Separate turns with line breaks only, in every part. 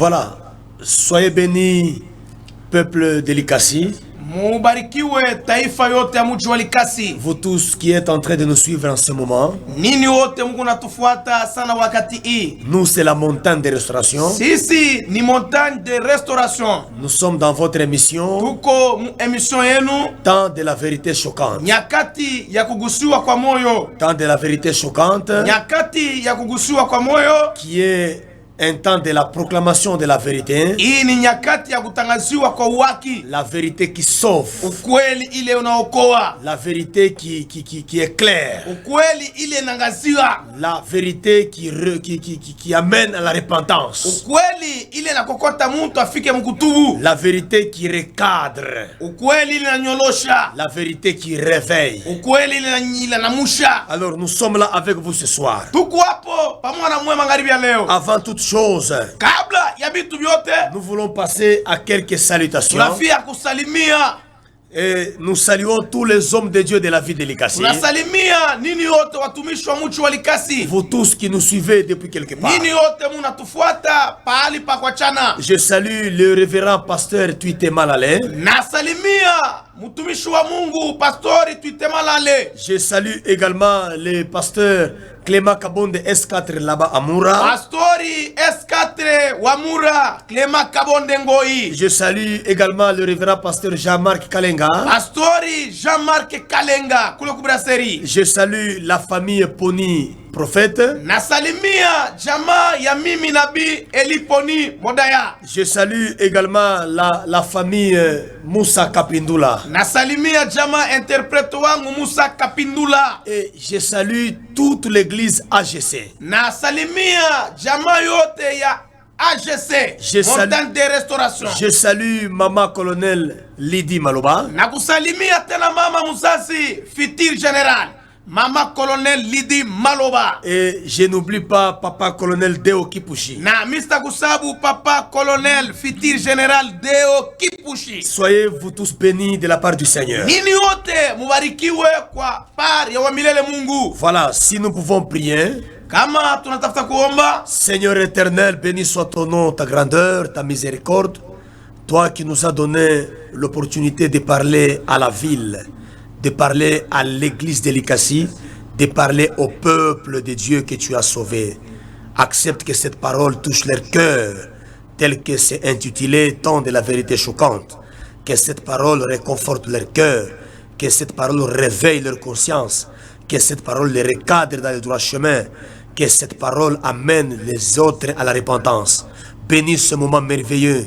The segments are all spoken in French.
Voilà, soyez bénis, peuple de Likasi.
Mubarikiwe taifa yote ya mji wa Likasi.
Vous tous qui êtes en train de nous suivre en ce moment.
Nini wote Mungu natufuata sana wakati hii.
Nous c'est la montagne de restauration.
Sisi ni montagne de restauration.
Nous sommes dans votre émission.
Tuko émission yenu.
Temps de la vérité choquante.
Nyakati ya kugusiwa kwa moyo.
Temps de la vérité choquante.
Nyakati ya kugusiwa kwa moyo.
Qui est un temps de la proclamation de la vérité.
Hii ni nyakati ya kutangaziwa kwa uwaki.
La vérité qui sauve.
Ukweli ile unaokoa.
La vérité qui éclaire.
Ukweli ile inangaziwa.
La vérité qui amène à la repentance.
Ukweli ile nakokota mtu afike mkutubu.
La vérité qui recadre.
Ukweli ile inanyolosha.
La vérité qui réveille.
Ukweli ile inamusha.
Alors nous sommes là avec vous ce soir.
Tuko hapo pamoja na mwe magharibi ya leo.
Avant toute chose,
kabla ya vitu vyote,
nous voulons passer à quelques salutations.
Tunafia kusalimia.
Et nous saluons tous les hommes de Dieu de la vie de Likasi.
Tunasalimia nini yote watumishi wa mji wa Likasi.
Vous tous qui nous suivez depuis quelque part.
Nini yote munatufuata pahali pa kwa chana.
Je salue le révérend pasteur Tuite Malale.
Nasalimia mtumishi wa Mungu pastori Tuite Malale.
Je salue également le pasteur Clément Kabonde S4 là-bas à Moura.
Pastori S4 Wamura, Clément Kabonde Ngoi.
Je salue également le révérend pasteur Jean-Marc Kalenga.
Pastori Jean-Marc Kalenga, kule kubraseri.
Je salue la famille Poni Prophète.
Nasalimia jamaa ya mimi nabii Eliponi Modaya.
Je salue également la famille Moussa Kapindula.
Nasalimia jamaa interprète wangu Moussa Kapindula.
Et je salue toute l'église AGC.
Nasalimia jamaa yote ya AGC. Montagne de restauration.
Je salue maman colonel Lydie Maloba.
Nakusalimia tena mama Musasi Fitir General. Mama colonel Lydie Maloba.
Et je n'oublie pas papa colonel Deo Kipushi.
Na Mr. Kusabu papa colonel Fitir General Deo Kipushi.
Soyez vous tous bénis de la part du Seigneur.
Nini yote mubarikiwe kwa par ya wa milele Mungu.
Voilà, si nous pouvons prier.
Kama tunatafuta kuomba.
Seigneur éternel, béni soit ton nom, ta grandeur, ta miséricorde. Toi qui nous as donné l'opportunité de parler à la ville, de parler à l'église de Likasi, de parler au peuple de Dieu que tu as sauvé. Accepte que cette parole touche leur cœur, tel que c'est intitulé Temps de la vérité choquante. Que cette parole réconforte leur cœur, que cette parole réveille leur conscience, que cette parole les recadre dans le droit chemin, que cette parole amène les autres à la repentance. Bénis ce moment merveilleux.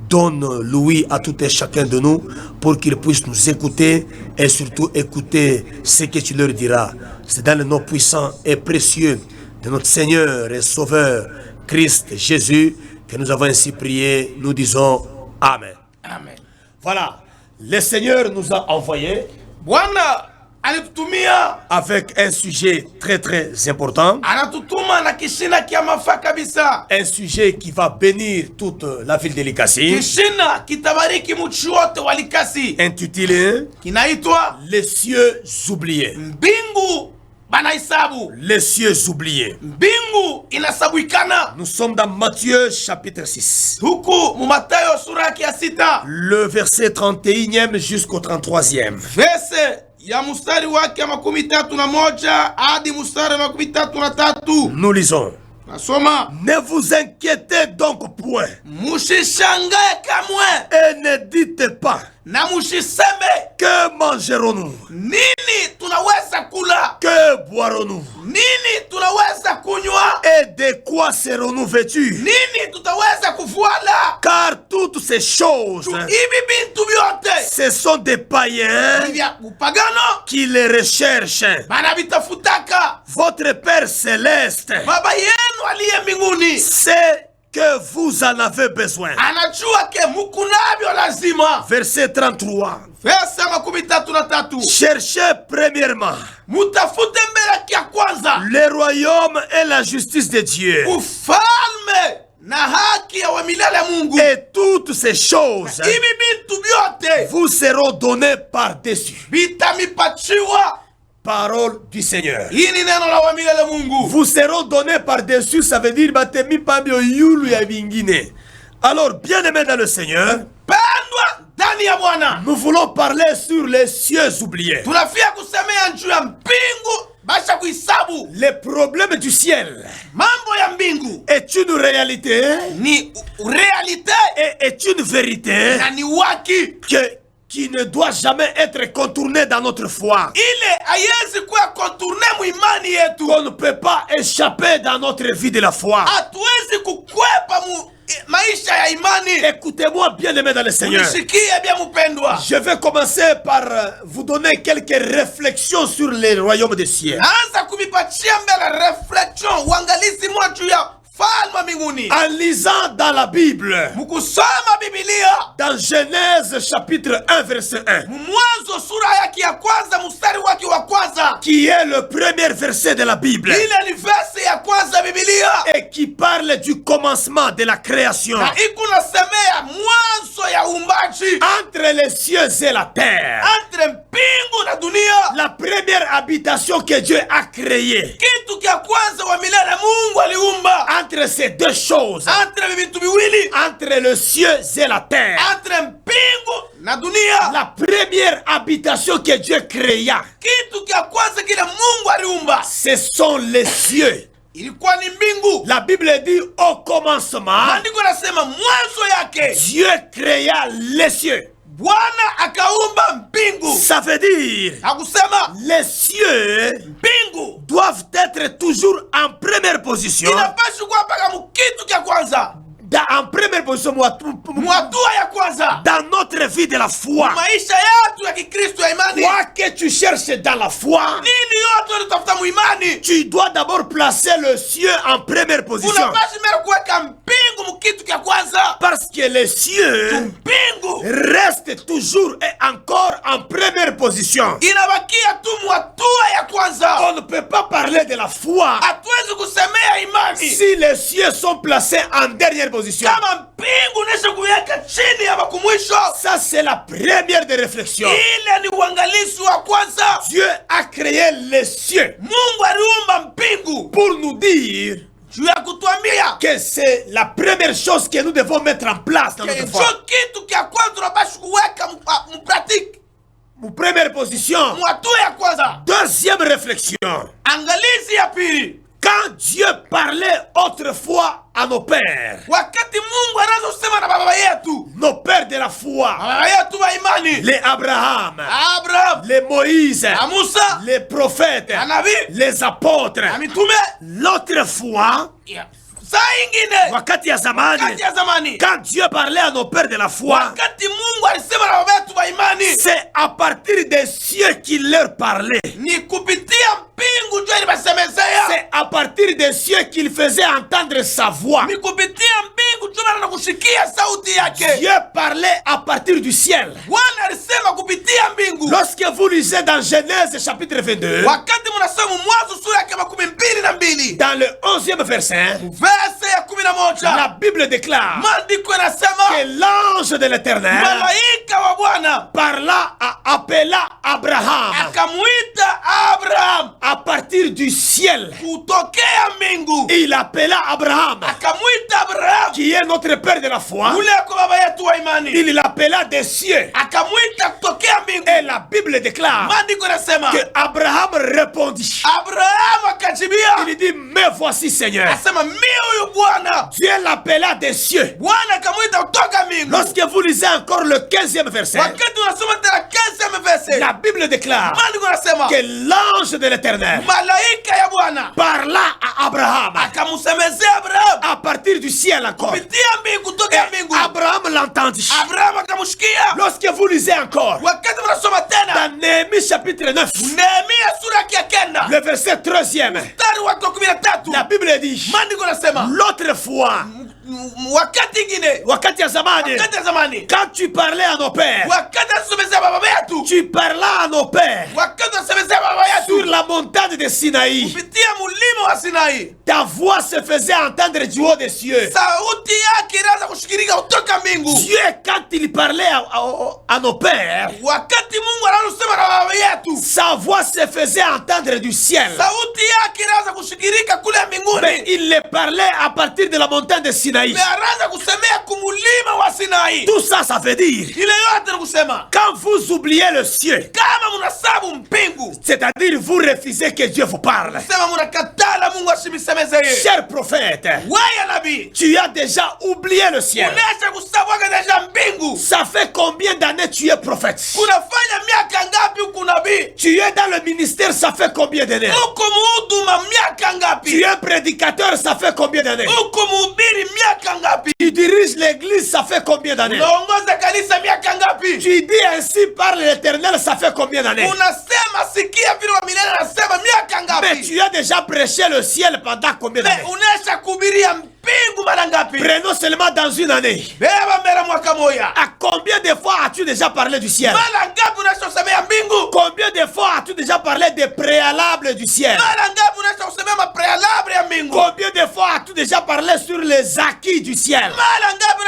Donne l'ouïe à tout et chacun de nous pour qu'ils puissent nous écouter et surtout écouter ce que tu leur diras. C'est dans le nom puissant et précieux de notre Seigneur et Sauveur Christ Jésus que nous avons ainsi prié. Nous disons Amen.
Amen.
Voilà, le Seigneur nous a envoyé
Bwana alitutumia
avec un sujet très important.
Anatutuma na kishina kia mafaa kabisa.
Un sujet qui va bénir toute la ville de Likasi.
Kishina kitabariki mji wote wa Likasi.
Intitulé
kinaitwa
Les cieux oubliés.
Mbingu banaisabu.
Les cieux oubliés.
Mbingu inasabuikana.
Nous sommes dans Matthieu chapitre 6.
Huku mu Mathayo sura ya 6.
Le verset 31e jusqu'au 33e.
Verse ya mustari wake ya 31 hadi mustari wa 33.
Nous lisons.
Nasoma.
Ne vous inquiétez donc point.
Mushishangae kamwe.
Et ne dites pas.
Na mushiseme.
Que mangerons-nous?
Nini tunaweza kula?
Que boirons-nous?
Nini tunaweza kunywa?
Et de quoi serons-nous vêtus?
Nini tutaweza kufuala?
Car toutes ces choses,
Hivi bintu vyote,
ce sont des païens
vya upagano
qui les recherchent.
banavitafutaka.
Votre Père céleste
Baba yenu aliye mbinguni
sait que vous en avez besoin.
anajua ke mukunavyo lazima.
Verset 33.
Verse 33.
Cherchez premièrement
Mutafute mbele kia kwanza
le royaume et la justice de Dieu,
ufalme na haki ya wa milele Mungu,
et toutes ces choses
hivi bintu vyote
vous seront données par-dessus.
vitamipachiwa.
Parole du Seigneur.
Hii ni neno la wa milele Mungu.
Vous seront donnés par-dessus, ça veut dire batemi pambio yulu ya vingine. Alors, bien-aimés dans le Seigneur,
pendwa ndani ya Bwana,
nous voulons parler sur les cieux oubliés.
tunafia kusemea juu ya mbingu basha kuhesabu.
Les problèmes du ciel
Mambo ya mbingu
est une réalité
ni realite
et est une vérité
na ni waki
qui ne doit jamais être contournée dans notre foi.
ile haiwezi kuwa contourne muimani yetu.
Qu'on ne peut pas échapper dans notre vie de la foi.
Hatuwezi kukwepa maisha ya imani.
Écoutez-moi, bien-aimés dans le Seigneur.
Unisikie bien mpendwa.
Je vais commencer par vous donner quelques réflexions sur les royaumes des cieux.
Naanza kumipatia mbele reflection, uangalizi mwa juu ya falme mbinguni.
En lisant dans la Bible,
Mkusoma Biblia,
dans Genèse chapitre 1 verset 1,
Mwanzo sura yake ya kwanza mstari wake wa kwanza,
qui est le premier verset de la Bible,
ile ni verse ya kwanza Biblia,
et qui parle du commencement de la création,
na ikunasemea mwanzo ya uumbaji
entre les cieux et la terre.
entre mbingu na dunia.
La première habitation que Dieu a créée,
Kitu kia kwanza wa milele Mungu aliumba
entre ces deux choses,
entre vitu viwili,
entre les cieux et la terre,
entre mbingu na dunia.
la première habitation que Dieu créa,
Kitu kia kwanza kile Mungu aliumba
ce sont les cieux.
ilikuwa ni mbingu.
La Bible dit au commencement,
Maandiko nasema mwanzo yake
Dieu créa les cieux.
Bwana akaumba mbingu.
Ça veut dire,
Hakusema
les cieux
mbingu
doivent être toujours en première position.
inapaswa kuwa mpaka mukitu kia kwanza,
En première position,
mwatua ya kwanza
dans notre vie de la foi.
maisha yetu ya Kikristo ya imani.
Quoi que tu cherches dans la foi,
Nini yote unatafuta muimani,
tu dois d'abord placer le cieux en première position.
unapaswa mbele kuweka mbingu mukitu kia kwanza.
Parce que les cieux
Mbingu
restent toujours et encore en première position.
inabakia tu mwatua ya kwanza.
On ne peut pas parler de la foi
Hatuwezi kusemea imani
si les cieux sont placés en dernière position.
kama mbingu nesha kuweka chini ya makumwisho.
Ça, c'est la première des réflexions.
Ile ni uangalizi wa kwanza.
Dieu a créé les cieux
Mungu aliumba mbingu
pour nous dire
juu ya kutuambia
que c'est la première chose que nous devons mettre en place dans notre foi.
hicho kitu kia kwanza tunapaswa kuweka mpratiki
Première position.
mwatua ya kwanza.
Deuxième réflexion.
Angalizi ya pili,
Quand Dieu parlait autrefois à nos pères,
wakati Mungu anazosema na baba yetu,
nos pères de la foi,
baba yetu wa imani,
les Abraham,
Abraham
les Moïse,
na Musa
les prophètes,
na nabii
les apôtres,
na mitume,
l'autre fois,
saa ingine
wakati ya zamani,
wakati ya zamani,
quand Dieu parlait à nos pères de la foi,
wakati Mungu alisema na baba yetu wa imani,
c'est à partir des cieux qu'il leur parlait.
ni kupitia mbingu ndio ilibasemezea,
C'est à partir des cieux qu'il faisait entendre sa voix.
ni kupitia mbingu ndio maana nakushikia sauti yake.
Dieu parlait à partir du ciel.
Bwana alisema kupitia mbingu.
Lorsque vous lisez dans Genèse chapitre 22,
Wakati mnasoma Mwanzo sura yake 22,
dans le 11e verset,
verse ya 11,
la Bible déclare
maandiko
que
yanasema
l'ange de l'Éternel
malaika wa Bwana
appela Abraham
akamuita Abraham
à partir du ciel.
kutokea mbingu,
Il appela Abraham,
akamuita Abraham
qui est notre père de la foi.
ule kwa baba yetu wa imani,
Il l'appela des cieux.
akamuita kutokea mbingu.
Et la Bible déclare
Maandiko yanasema
que Abraham répondit.
Abraham akajibia,
Il dit, me voici Seigneur.
asema mimi huyu Bwana.
Dieu l'appela des cieux.
Bwana akamuita kutoka mbingu.
Lorsque vous lisez encore le 15e verset,
Wakati unasoma tena 15e verse,
la Bible déclare
maandiko yanasema
que l'ange de l'Éternel
malaika ya Bwana
parla à Abraham
akamsemezea Abraham
à partir du ciel encore.
kupitia mbingu, kutoka mbingu.
Abraham l'entendit.
Abraham akamshikia.
Lorsque vous lisez encore
Wakati mnasoma tena
dans Néhémie chapitre 9,
Nehemia sura yake ya 9
le verset 13e,
mstari wake wa 13,
la Bible dit,
maandiko yanasema
l'autre fois,
wakati ingine,
wakati ya zamani,
wakati ya zamani,
quand tu parlais à nos pères,
wakati anasemezea baba yetu,
tu parlais à nos pères
wakati anasemezea baba
sur
yetu
la montagne de Sinaï.
kupitia mulima wa Sinai,
Ta voix se faisait entendre du haut des cieux.
sauti yake inaanza kushikirika kutoka mbingu.
Dieu, quand il parlait à nos pères,
Wakati Mungu anasema na baba yetu,
sa voix se faisait entendre du ciel.
sauti yake inaanza kushikirika kule
Mais
mbinguni,
il les parlait à partir de la montagne de Sinaï.
anaanza kusemea mulima wa Sinai.
Tout ça, ça veut dire,
Ile yote ni kusema
quand vous oubliez le ciel,
kama munasabu mbingu,
c'est-à-dire vous refusez que Dieu vous parle.
sema munakatala Mungu ashimisemeze yeye.
Cher prophète,
Wewe nabii,
tu as déjà oublié le ciel.
unaanza kusabuka deja mbingu.
Ça fait combien d'années tu es prophète?
Kunafanya miaka ngapi uko nabii?
Tu es dans le ministère, ça fait combien d'années?
Uko muhuduma miaka ngapi?
Tu es prédicateur, ça fait combien d'années?
Uko mhubiri miaka ngapi?
Tu diriges l'église, ça fait combien d'années?
Unaongoza kanisa miaka ngapi?
Tu dis ainsi par l'Éternel, ça fait combien d'années?
Unasema sikia vile wa milele anasema miaka
Mais
ngapi?
tu as déjà prêché le ciel pendant combien d'années?
Unaisha kuhubiria mbingu mara ngapi?
Prenons seulement dans une année.
Beba mbele mwaka moya.
À combien de fois as-tu déjà parlé du ciel?
Mara ngapi unaisha kusemea mbingu?
Combien de fois as-tu déjà parlé des préalables du ciel?
Mara ngapi unaisha kusemea maprealable ya mbingu?
Combien de fois as-tu déjà parlé sur les acquis du ciel?
Mara ngapi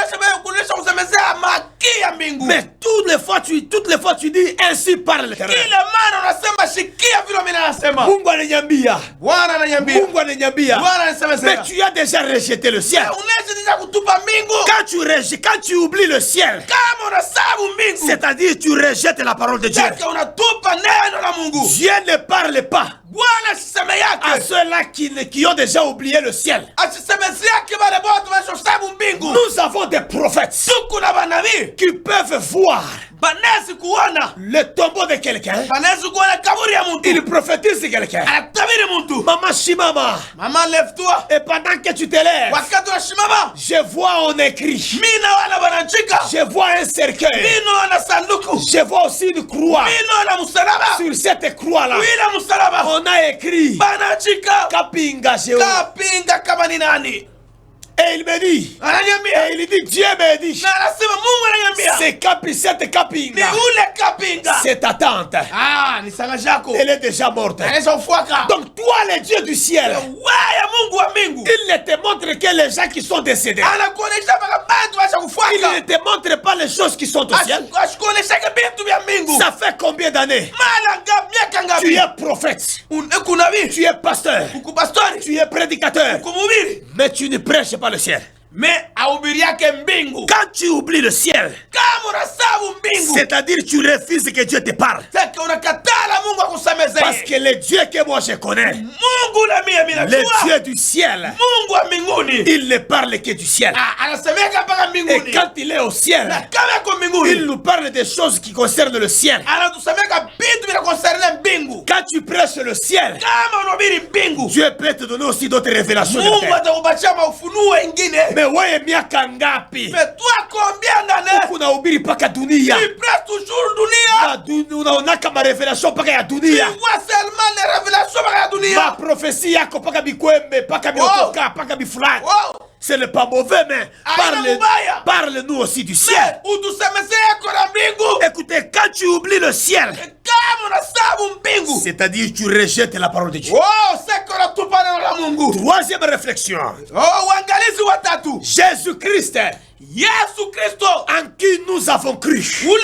unaisha kusemezea maki ya mbingu?
Mais toutes les fois tu dis ainsi parle l'Éternel.
Kila mara unasema sikia vile mimi nasema.
Mungu ananiambia.
Bwana ananiambia.
Mungu ananiambia.
Bwana anasemezea.
Mais tu as déjà rejeté le ciel.
Unaisha deja kutupa mbingu.
Quand tu oublies le ciel,
Kama unasabu mbingu,
c'est-à-dire tu rejettes la parole de Dieu.
Sasa unatupa neno la Mungu.
Dieu ne parle pas
Bwana asiseme
à
yake.
ceux-là qui ont déjà oublié le ciel.
Asisemezi yake wale wote wanaosabu mbingu.
Nous avons des prophètes
Tuko na manabii
qui peuvent voir
banaweza kuona,
le tombeau de quelqu'un.
banaweza kuona kaburi ya mtu.
Il prophétise quelqu'un.
Anatabiri mtu.
Maman Shimama.
Mama lève-toi.
Et pendant que tu te lèves,
Wakati unashimama,
je vois on écrit.
mimi naona banachika.
Je vois un cercueil.
Mimi naona sanduku.
Je vois aussi une croix.
Mimi naona msalaba.
Sur cette croix-là,
Wila msalaba.
on a écrit
Banachika.
Kapinga Jéhovah.
Kapinga kama ni nani?
Et il me dit,
Ananiambia.
et il dit, Dieu me dit,
Na anasema Mungu ananiambia.
c'est cette
Ni
Kapinga,
ule kapinga.
c'est ta tante.
Ah, ni sanga yako.
Elle est déjà morte.
Anaweza ufuaka.
Donc toi, le Dieu du ciel,
Waya Mungu wa mbingu.
il ne te montre que les gens qui sont décédés.
Anakuonesha mpaka bantu washa
Il ne
kufuaka.
te montre pas les choses qui sont au ciel.
Asikuonesha bintu vya mbingu.
Ça fait combien d'années?
Mara ngapi, miaka
Tu
ngapi?
es prophète,
Kunabii.
tu es pasteur,
Uko pastori.
tu es prédicateur,
Uko mhubiri.
mais tu ne prêches pas le ciel.
Mais ahubiri yake mbingu.
Quand tu oublies le ciel,
Kama unasabu mbingu.
c'est-à-dire tu refuses que Dieu te parle.
Sasa unakatala Mungu akusemeze.
Parce que le Dieu que moi je connais,
Mungu na mimi
le
najua.
Dieu du ciel,
Mungu wa mbinguni.
il ne parle que du ciel.
Ah, anasemeka mpaka
Et
mbinguni.
quand il est au ciel,
Na kama yako mbinguni.
il nous parle des choses qui concernent le ciel.
Anatusemeka vitu vinakonserne mbingu.
Quand tu prêches le ciel,
Kama unahubiri mbingu.
Dieu peut te donner aussi d'autres révélations. de
Mungu
terre.
atakupatia maufunuo wengine.
Mais wewe miaka ngapi
Mais toi combien d'années
unahubiri mpaka dunia?
tu prêches toujours dunia?
Unaonaka marevelation mpaka ya
Tu
dunia,
vois seulement les révélations mpaka dunia.
maprofesi yako mpaka bikwembe mpaka biokoka mpaka bifulani.
Wow.
Ce n'est pas mauvais, mais
Aïe, Mubaya.
parle-nous aussi du ciel.
Mais utusemeze yako na mbingu.
Écoutez, quand tu oublies le ciel,
Kama unasabu mbingu.
c'est-à-dire tu rejettes la parole de Dieu.
Oh, seko natupa neno la Mungu.
Troisième réflexion,
Oh, uangalizi watatu.
Jésus-Christ,
Yesu Kristo.
en qui nous avons cru,
Ule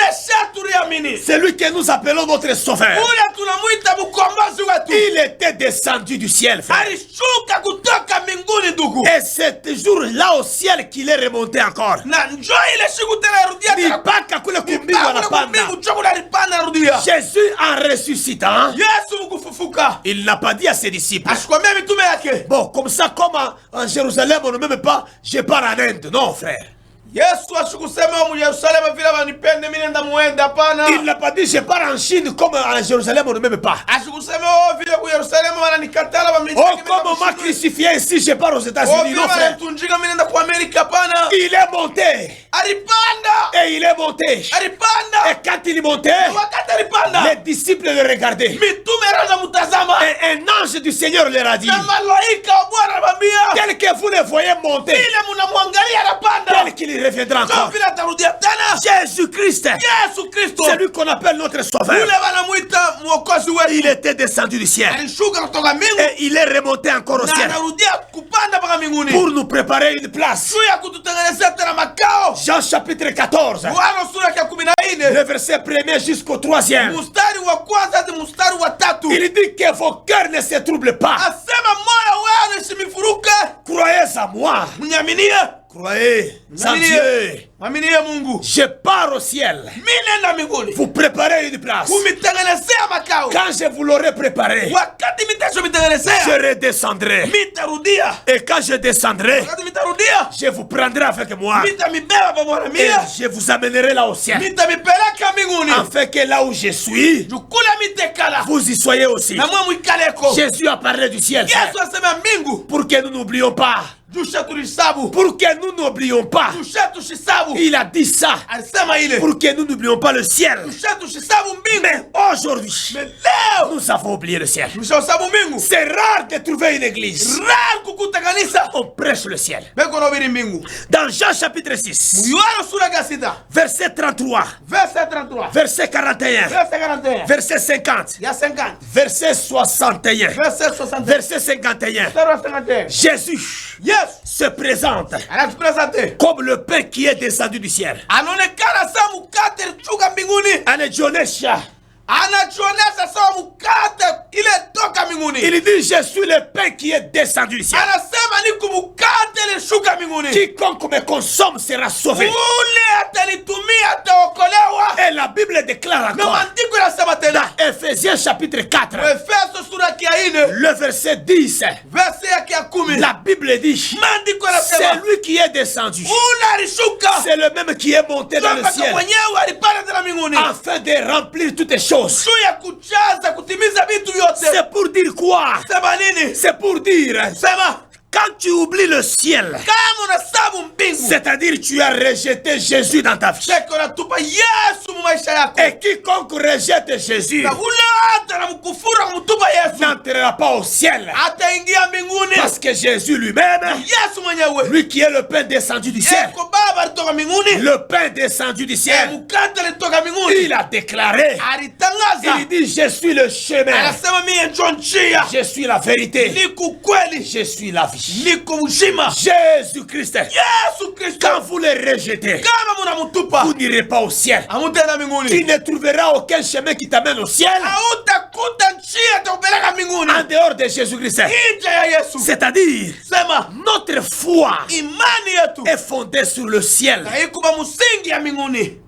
turiamini.
celui que nous appelons notre sauveur,
Ule tunamuita mkombozi wetu.
il était descendu du ciel, frère.
Alishuka kutoka mbinguni ndugu.
Et c'est toujours là au ciel qu'il est remonté encore.
Na njoo ile siku tena yarudia
Ni
tena.
mpaka kule kumbingu anapanda.
Mbingu choko alipanda narudia.
Jésus en ressuscitant,
Yesu mkufufuka.
il n'a pas dit à ses disciples,
Asikwambia mitume yake.
bon, comme ça, comme en Jérusalem, on ne m'aime pas, je pars en Inde. Non, frère.
Yesu asikusema mu Yerusalemu vile wanipende mimi nenda muende hapana.
Il n'a pas dit, je pars en Chine, comme en Jérusalem, on ne m'aime pas.
Asikusema oh vile ku Yerusalemu wananikatala wamenicheka.
Oh, comme on m'a crucifié ici, je pars aux
Oh
États-Unis.
vile
Non, frère.
wanatunjika mimi nenda ku Amerika hapana.
Il est monté.
Alipanda.
Et il est monté.
Alipanda.
Et quand il est monté,
Wakati alipanda.
les disciples le regardaient.
Mitume raja mutazama.
Et un ange du Seigneur leur a dit,
Na malaika wa Bwana anamwambia.
tel que vous le voyez monter,
Vile mnamwangalia anapanda.
tel qu'il reviendra
Ndio
encore.
vile atarudia tena.
Jésus-Christ,
Yesu Kristo.
celui qu'on appelle notre sauveur,
Ule wanamuita mwokozi
il
wetu.
était descendu du ciel.
Alishuka kutoka mbingu.
Et il est remonté encore au
Na
ciel
anarudia kupanda mpaka mbinguni.
pour nous préparer une place.
Juu ya kututengenezea tena makao.
Jean chapitre 14,
Yohana sura ya 14
le verset 1er jusqu'au 3e.
mstari wa kwanza hadi mstari wa 3.
Il dit que vos cœurs ne se troublent pas.
Asema moyo wenu usimifuruke.
Croyez ça. à moi.
Mnyaminie.
Croyez en Dieu.
Mwaminie Mungu.
Je pars au ciel.
Minenda mbinguni.
Vous préparez une place.
Kumitengenezea makao.
Quand je vous l'aurai préparé,
Wakati mitengenezea.
je redescendrai.
Mitarudia.
Et quand je descendrai,
Wakati mitarudia.
je vous prendrai avec moi.
Mitamibeba pamoja na
Et
mia.
je vous amènerai là au ciel.
Mitamipeleka mbinguni.
Afin que là où je suis,
Jukula mitekala.
vous y soyez aussi.
Na mwe mwikaleko.
Jésus a parlé du ciel.
Yesu asema mbingu.
Pour que nous n'oublions pas.
Jusha tulisabu.
Pour que nous n'oublions pas.
Jusha tushisabu.
Il a dit ça.
Alisema ile.
Pour que nous n'oublions pas le ciel.
Jusha tushisabu mbingu.
Mais aujourd'hui,
Mais leo.
nous avons oublié le ciel.
Tushasabu mbingu.
C'est rare de trouver une église.
Rare kukuta kanisa.
On prêche le ciel.
Beko nobiri mbingu.
Dans Jean chapitre 6,
Yohana sura ya 6.
verset 33,
Verset 33.
verset 41,
Verset 41.
verset 50,
Ya 50.
verset 61,
Verset 60.
verset 51.
Verset 51.
Jésus
Yes.
se présente
Anakupresente.
comme le pain qui est descendu du ciel.
Anaonekana saa mkate lichuka mbinguni.
Anajionyesha.
Anajionyesha sawa mkate ile toka mbinguni.
Il dit, je suis le pain qui est descendu du ciel.
Anasema niko mkate ilishuka mbinguni.
Quiconque me consomme sera sauvé.
Ule atanitumia ataokolewa.
Et la Bible déclare
Na
encore
maandiko yanasema tena.
dans Ephésiens chapitre 4,
Efeso sura ya 4
le verset 10,
verse yake ya 10.
la Bible dit,
Maandiko
c'est
yanasema
lui qui est descendu.
ule alishuka.
C'est le même qui est monté dans le
Mpaka
ciel
mwenyewe alipanda tena mbinguni.
afin de remplir toutes les choses.
Juu ya kujaza kutimiza vitu vyote.
C'est pour dire quoi?
Sema nini?
C'est pour dire,
Sema
quand tu oublies le ciel,
kama unasabu mbingu.
c'est-à-dire tu as rejeté Jésus dans ta vie.
Cheko unatupa Yesu mu maisha yako.
Et quiconque rejette Jésus
Na ule hata na mkufuru kumtupa Yesu.
n'entrera pas au ciel.
Ataingia mbinguni.
Parce que Jésus lui-même,
Yesu mwenyewe.
lui qui est le pain descendu du ciel,
Yeko baba alitoka mbinguni.
le pain descendu du ciel,
Mkate alitoka mbinguni.
il a déclaré,
Alitangaza.
il dit, je suis le chemin,
Anasema mimi ndio njia.
je suis la vérité,
Niko kweli.
je suis la vie.
Niko uzima.
Jésus-Christ,
Yesu Kristo.
quand vous le rejetez,
Kama mnamtupa.
vous n'irez pas au ciel.
Amutenda
Tu
mbinguni.
ne trouveras aucun chemin qui t'amène au ciel
Hautakuta njia itakupeleka mbinguni.
en dehors de Jésus-Christ.
Nje ya Yesu.
C'est-à-dire,
Sema
notre foi
imani yetu
est fondée sur le ciel.
haikuba msingi ya mbinguni.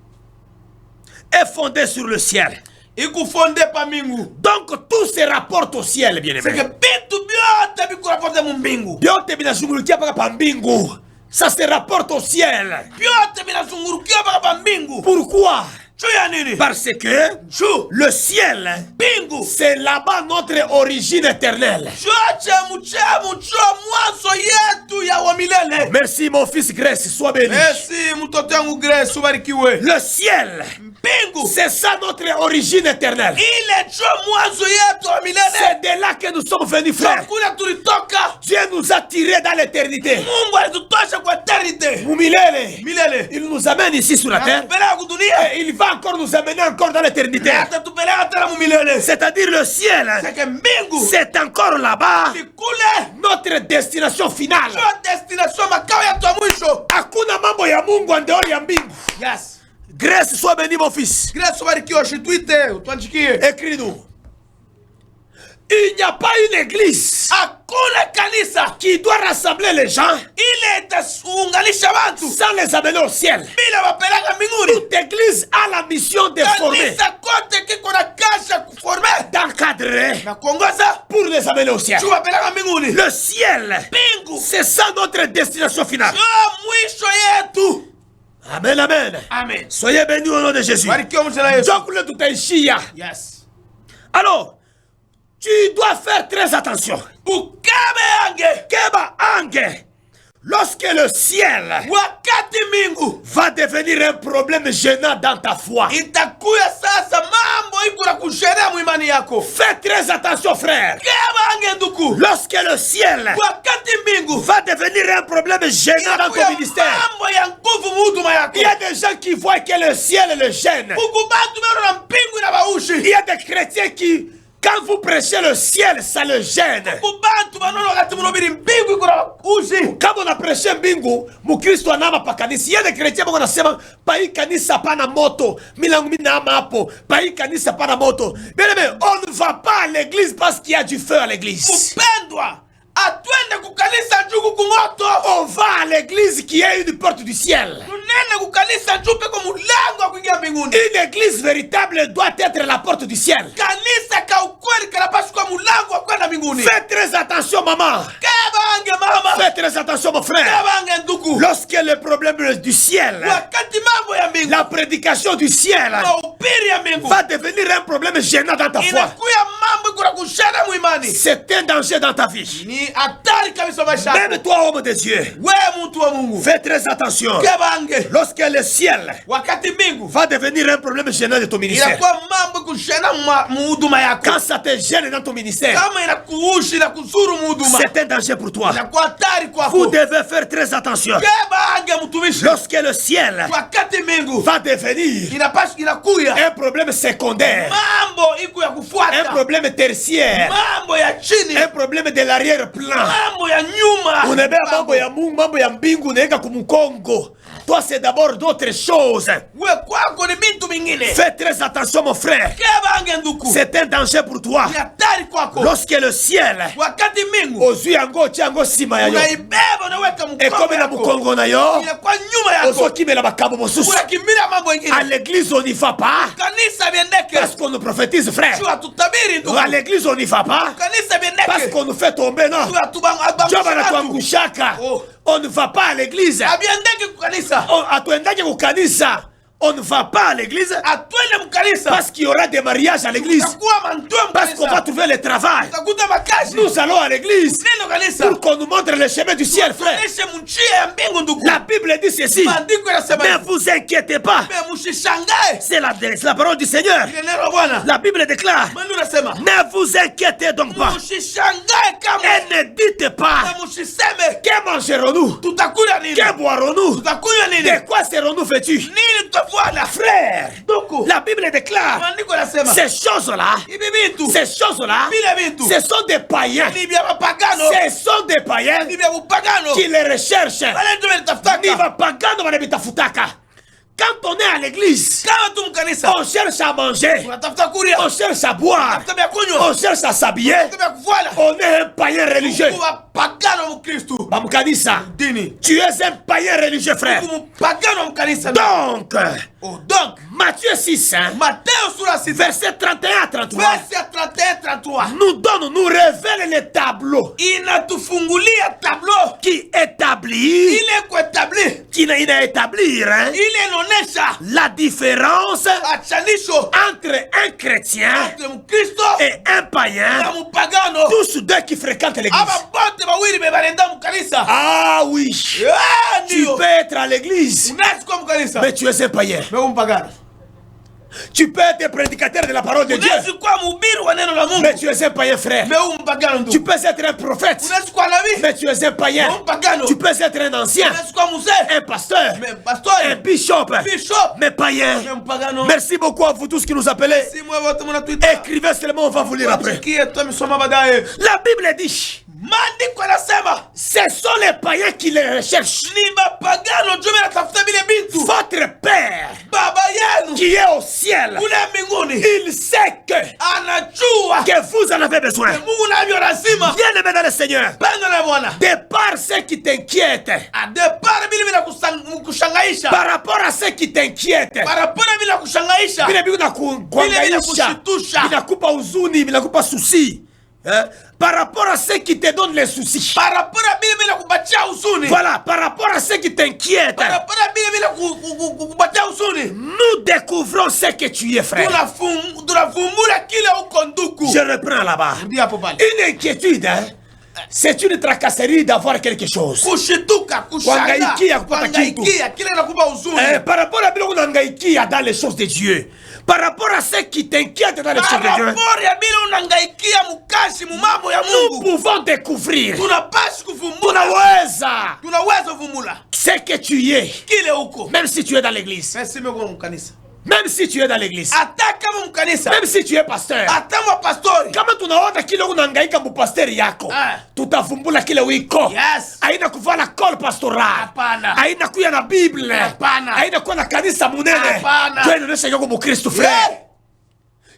Est fondée sur le ciel.
Ikufonde pa mbingu.
Donc tout se rapporte au ciel,
Seke
bien-aimé.
vitu vyote vikurapote mu mbingu.
Vyote vinazungurukia mpaka pa mbingu. Ça se rapporte au ciel.
Vyote vinazungurukia mpaka pa mbingu.
Pourquoi?
Juu ya nini?
Parce que
Juu
le ciel,
mbingu.
c'est là-bas notre origine éternelle.
Juu chemu juu mwanzo yetu ya wa milele.
Merci mon fils Grace, sois béni.
Merci mtoto wangu Grace ubarikiwe.
Le ciel,
Mbingu.
c'est ça notre origine éternelle.
Ile juu mwanzo yetu wa milele.
C'est de là que nous sommes venus, frères.
Kule tulitoka.
Dieu nous a tirés dans l'éternité.
Mungu alitutosha kwa eternity.
Mumilele.
Milele.
Il nous amène ici sur la terre.
Anatupeleka kudunia.
Et il va encore nous amener encore dans l'éternité.
Atatupeleka tena mu milele.
C'est-à-dire le ciel,
Seke mbingu.
c'est encore là-bas
Ni kule.
notre destination finale.
Sio destination makao yetu ya mwisho.
Hakuna mambo ya Mungu en dehors ya mbingu.
Yes.
Grace, sois béni mon fils.
Grace ubarikiwe, shitwite, utuandikie.
Écris-nous. Il n'y a pas une église
Hakuna kanisa
qui doit rassembler les gens
ile itaunganisha watu
sans les amener au ciel.
bila wapeleka mbinguni.
Toute église a la mission de former,
Kanisa kote kiko na kazi ya kuforme
d'encadrer
na kuongoza
pour les amener au ciel.
juu wapeleka mbinguni.
Le ciel,
Mbingu
c'est ça notre destination finale.
sio mwisho yetu.
Amen, amen.
Amen.
Soyez bénis au nom de Jésus.
Barikiwe mjina Yesu.
Donc, le tout est ici.
Yes.
Alors, tu dois faire très attention.
Ukame ange
Keba ange. Lorsque le ciel
wakati mbingu
va devenir un problème gênant dans ta foi,
itakuya sasa mambo iko na kusherea muimani yako.
fais très attention, frère.
Kama ange nduku
Lorsque le ciel
wakati mbingu
va devenir un problème gênant dans ton
itakuya
ministère,
mambo ya nguvu muhuduma yako.
il y a des gens qui voient que le ciel le gêne.
Huku batu bero na mpingu na baushi.
Il y a des chrétiens qui, quand vous prêchez le ciel, ça le gêne.
Huku batu banono wakati munobiri mpingu iko na baushi.
Kama unapreshe mbingu, mukristo anama pa kanisa. Yeye chrétien bako nasema pa hii kanisa pana moto. Milangu mimi naama hapo. Pa hii kanisa pana moto. Bien aimé, on ne va pas à l'église parce qu'il y a du feu à l'église.
Mpendwa, atwende kukanisa jugu kumoto.
l'église qui est une porte du ciel.
Tunene kukanisa njupe kwa mulango wa kuingia mbinguni.
Une église véritable doit être la porte du ciel.
Kanisa ka ukweli kanapaswa kwa mulango wa kwenda mbinguni.
Fais très attention, maman.
Kabange mama.
Fais très attention, mon frère.
Kabange ndugu.
Lorsque le problème du ciel,
Wakati mambo ya mbingu.
la prédication du ciel
Mahubiri ya mbingu.
va devenir un problème gênant dans ta foi.
Inakuya mambo kuna kushana muimani.
C'est un danger dans ta vie.
Ni hatari kabisa maisha yako.
Même toi, homme de Dieu,
Wewe mtu wa Mungu.
fais très attention.
Kabange.
Lorsque le ciel
Wakati mbingu.
va devenir un problème gênant de ton ministère,
Inakuwa mambo kushana muhuduma yako.
quand ça te gêne dans ton ministère,
Kama inakuushi na kuzuru muhuduma.
c'est un danger pour toi.
Inakuwa hatari
Vous
kwako.
devez faire très attention.
Kabange mtumishi.
Lorsque le ciel
Wakati mbingu.
va devenir
Inakuya.
un problème secondaire,
Mambo iko ya
un
kufuata.
problème tertiaire,
Mambo ya chini.
un problème de l'arrière-plan.
Mambo ya nyuma.
Unabeba mambo ya Mungu, mambo ya mbingu unaweka kumkongo. Toi, c'est d'abord d'autres choses.
We kwako ni bintu mingine.
Fais très attention, mon frère.
Kabange nduku.
C'est un danger pour toi.
Ni hatari kwako.
Lorsque le ciel
Wakati mbingu.
ozwi yango tia yango nsima ya yo
Unaibeba unaweka mkongo
ekomi na
yako.
mokongo na yo
Inakuwa nyuma yako.
ozokimela makambo mosusu.
Unakimbia mambo
À
mengine.
l'église on n'y va pas
Kanisa biendeke.
parce qu'on nous prophétise, frère.
Sio tutabiri ndugu.
À l'église on n'y va pas
Kanisa
parce
biendeke.
qu'on nous fait tomber, non.
Sio tubanga
Dieu banatuangushaka.
Oh.
On ne va pas à l'église.
Abiendeke kukanisa.
Atuendake kukanisa. On ne va pas à l'église
Atwende mkanisa.
parce qu'il y aura des mariages à l'église.
Takuwa mandoe
Parce qu'on va
mkanisa.
trouver le travail.
Takuta makazi.
Nous allons à l'église
Neno kanisa.
pour qu'on nous montre le chemin du ciel, frère.
Tuoneshe mnjia ya mbingu ndugu.
La Bible dit ceci.
Maandiko yanasema
Ne vous inquiétez pas.
msishangae.
C'est la parole du Seigneur.
Ile neno la Bwana.
La Bible déclare.
Mungu anasema
Ne vous inquiétez donc pas.
msishangae kama
Et ne dites pas.
na msiseme
Que mangerons-nous?
tutakula nini?
Que boirons-nous?
Tutakunywa nini?
De quoi serons-nous vêtus?
Nini tutafuata?
Frère,
Ndugu.
la Bible déclare.
Maandiko yanasema
Ces choses-là,
hivi vitu
ces choses-là,
vile vitu
ce sont des païens.
ni vya mapagano,
Ce sont des païens
ni vya upagano.
qui les recherchent.
Wale ndio
Ni
wanatafutaka.
vapagano wanavitafutaka. Quand on est à l'église,
Kama tu mkanisa
on cherche à manger,
unatafuta kulia,
on cherche à boire,
unatafuta vya kunywa,
on cherche à s'habiller.
unatafuta vya kuvala.
On est un païen religieux.
Wapagano wa Mkristo.
Bamkanisa,
Dini.
tu es un païen religieux, frère.
Mpagano wa mkanisa.
Donc,
Oh, donc
Matthieu 6, hein,
Mateo sura 6
verset 31 à 33,
verset 31-33
nous révèle les tableaux
inatufungulia tablo
qui établit,
ile kuetabli
qui n'a établir hein,
ile inaonesha
la différence
achanisho
entre un chrétien
entre Mkristo
et un païen,
na mpagano.
tous deux qui fréquentent l'église.
Aba bote bawili bebalenda mkanisa.
Ah oui, tu
Ndio.
peux être à l'église,
Unaweza kuwa mkanisa.
mais tu es un païen.
Wewe mpagano.
Tu peux être prédicateur de la parole de Dieu,
Unaweza kuwa mhubiri wa neno la Mungu.
mais tu es un païen, frère.
Wewe mpagano
Tu
ndio.
peux être un prophète,
Unaweza kuwa nabii.
mais tu es un païen.
Wewe mpagano.
Tu peux être un ancien,
Unaweza kuwa mzee.
un pasteur,
Mais pastor.
un bishop,
Bishop.
mais païen.
Mais mpagano.
Merci beaucoup à vous tous qui nous appelez.
Si mwe wote mnatuita.
Écrivez seulement, on va vous lire après.
Tusikie tumesoma baadaye.
La Bible dit,
Maandiko yanasema
ce sont les païens qui les recherchent.
ni mapagano ndio wanatafuta vile vitu.
Votre Père
Baba yenu
qui est au ciel,
kule mbinguni
il sait
anajua
que vous en avez besoin.
Mungu navyo lazima.
Bien-aimé dans le Seigneur,
Pendo la Bwana.
de par ce qui t'inquiète,
A depart vile vile kushangaisha.
par rapport à ce qui t'inquiète,
Parapora vile kushangaisha.
vile vinakuangaisha,
kushtusha.
vinakupa huzuni, vinakupa souci, hein? Par rapport à ce qui te donne les soucis,
Parapora vile vile kupatia huzuni.
voilà, par rapport à ce qui t'inquiète,
Parapora vile vile kupatia huzuni.
nous découvrons ce que tu es, frère.
Tunafumbula kile uko nduku.
Je reprends là-bas.
Ndio hapo pale.
Une inquiétude, hein? C'est une tracasserie d'avoir quelque chose.
Kushituka,
Kuhangaikia kupata kitu.
kuhangaikia kile inakupa huzuni.
Par rapport à bilo unangaikia dans les choses de Dieu, par rapport à ce qui t'inquiète dans les choses de Dieu,
Parapora ya vile unangaikia mukashi mu mambo ya
nous
Mungu.
pouvons découvrir,
Tunapaswa kufumbula.
tunaweza,
kufumula
ce que tu es,
kile uko.
même si tu es dans l'église,
Sasa kwa mkanisa.
même si tu es dans l'église,
Hata kama mkanisa.
même si tu es pasteur,
Hata mwa pastori.
kama tunaona kile unangaika mupasteri yako,
Ah.
tutavumbula kile wiko.
Yes.
Haina kuvala col pastoral,
Hapana.
haina kuya na Bible,
Hapana.
haina kuwa na kanisa munene.
Hapana.
Tu inaonyesha yako mukristo, frère.
Yeah.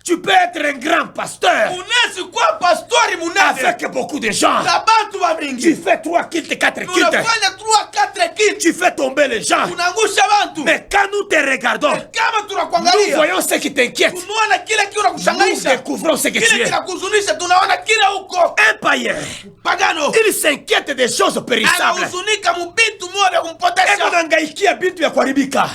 Tu peux être un grand pasteur
Unaweza kuwa pastori munene.
avec beaucoup de gens.
Na bantu wa
Tu
mingi.
fais 3 cultes, 4 cultes.
Tunafanya 3-4 lakini
tu fais tomber les gens.
unaangusha bantu.
Mais quand nous te regardons,
Kama
nous
tunakuangalia
voyons ce qui t'inquiète.
tunaona kile kile
Nous
unakushangaisha,
découvrons ce que tu
kile
es.
kinakuzunisha, tunaona kile huko.
Un païen,
Pagano
il s'inquiète des choses périssables.
anahuzunika mubitu moja vya kumpotesha.
Eko nangaikia bintu ya kuharibika.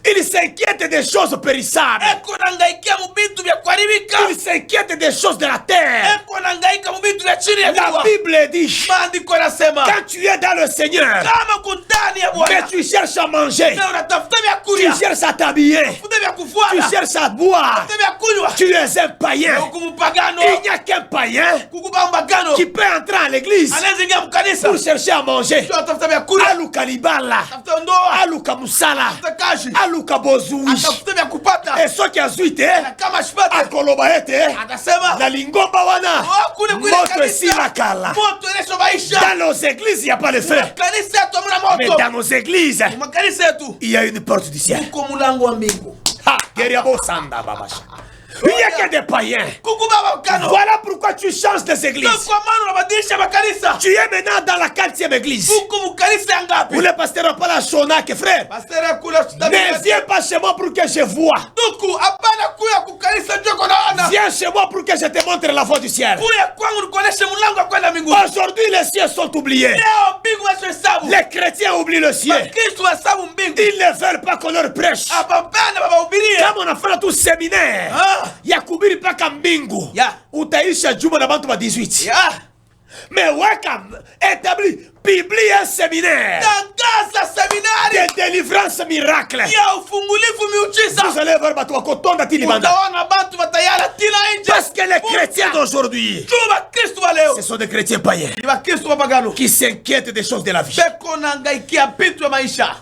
Il s'inquiète des choses périssables.
Eko nangaikia mubitu vya kuharibika.
Il s'inquiète des choses de la terre.
Eko nangaika mubitu vya chini ya
La
jua.
Bible dit,
Maandiko yanasema
quand tu es dans le Seigneur,
kama uko ndani ya
mais
Bwana
tu cherches à manger,
na unatafuta
tu
vyakula,
cherches à t'habiller,
tafuta vya
tu
kufuata,
cherches à boire,
tafuta vya kunywa,
tu es un païen.
huku mpagano
Il n'y a qu'un païen
kukuba mpagano
qui peut entrer à l'église
anaweza ingia mkanisa
pour chercher à manger.
sio tafuta vyakula,
Aluka libala,
tafuta ndoa,
aluka musala,
tafuta kazi,
aluka bozui.
atafuta vya kupata,
Et ce qui a zuité,
na kama shipata
akoloba ete,
atasema
na lingomba wana,
oh, kule kule
moto
kanisa
esila kala.
moto inesho maisha.
Dans nos églises, il n'y a pas de feu.
Kanisa yetu hamna
Mais
moto,
dans nos églises,
makanisa yetu
il y a une porte du ciel.
uko mulango wa mbingu.
Ha, Geriabo Sanda Babasha. Il n'y a que des païens.
Kukuba mkano
Voilà pourquoi tu changes des
ndio
églises.
kwa maana unabadilisha makanisa.
Tu es maintenant dans la 4e église.
Uko mkanisa
Où
ngapi?
le pasteur n'a pas la Shonak, frère.
Pastor kula
Ne viens pas chez moi pour que je vois.
Duku hapana kuya kukanisa njoko naona.
Viens chez moi pour que je te montre la voie du ciel.
Kuya kwangu nikuoneshe mlango wa kwenda mbinguni.
Aujourd'hui, les cieux sont oubliés.
Leo mbingu wahesabu.
Les chrétiens oublient le ciel.
Kristo wahesabu mbingu.
Ils ne veulent pas qu'on leur prêche.
Abapana baba ubirie.
Kama unafanya tu séminaire
Ah.
ya kuhubiri mpaka mbingu,
Ya.
utaisha juma na bantu ba 18.
Ya.
Mais weka établi, publie un séminaire
Tangaza seminari
de délivrance miracle.
ya ufungulifu miujiza.
Vous allez voir batu wakotonda tilibanda.
Utaona bantu batayala tina nje.
Parce que les chrétiens d'aujourd'hui,
Tuba Kristo wa leo.
ce sont des chrétiens païens
Ni wa Kristo wa pagano.
qui s'inquiètent des choses de la vie.
Beko nangaikia vitu ya maisha.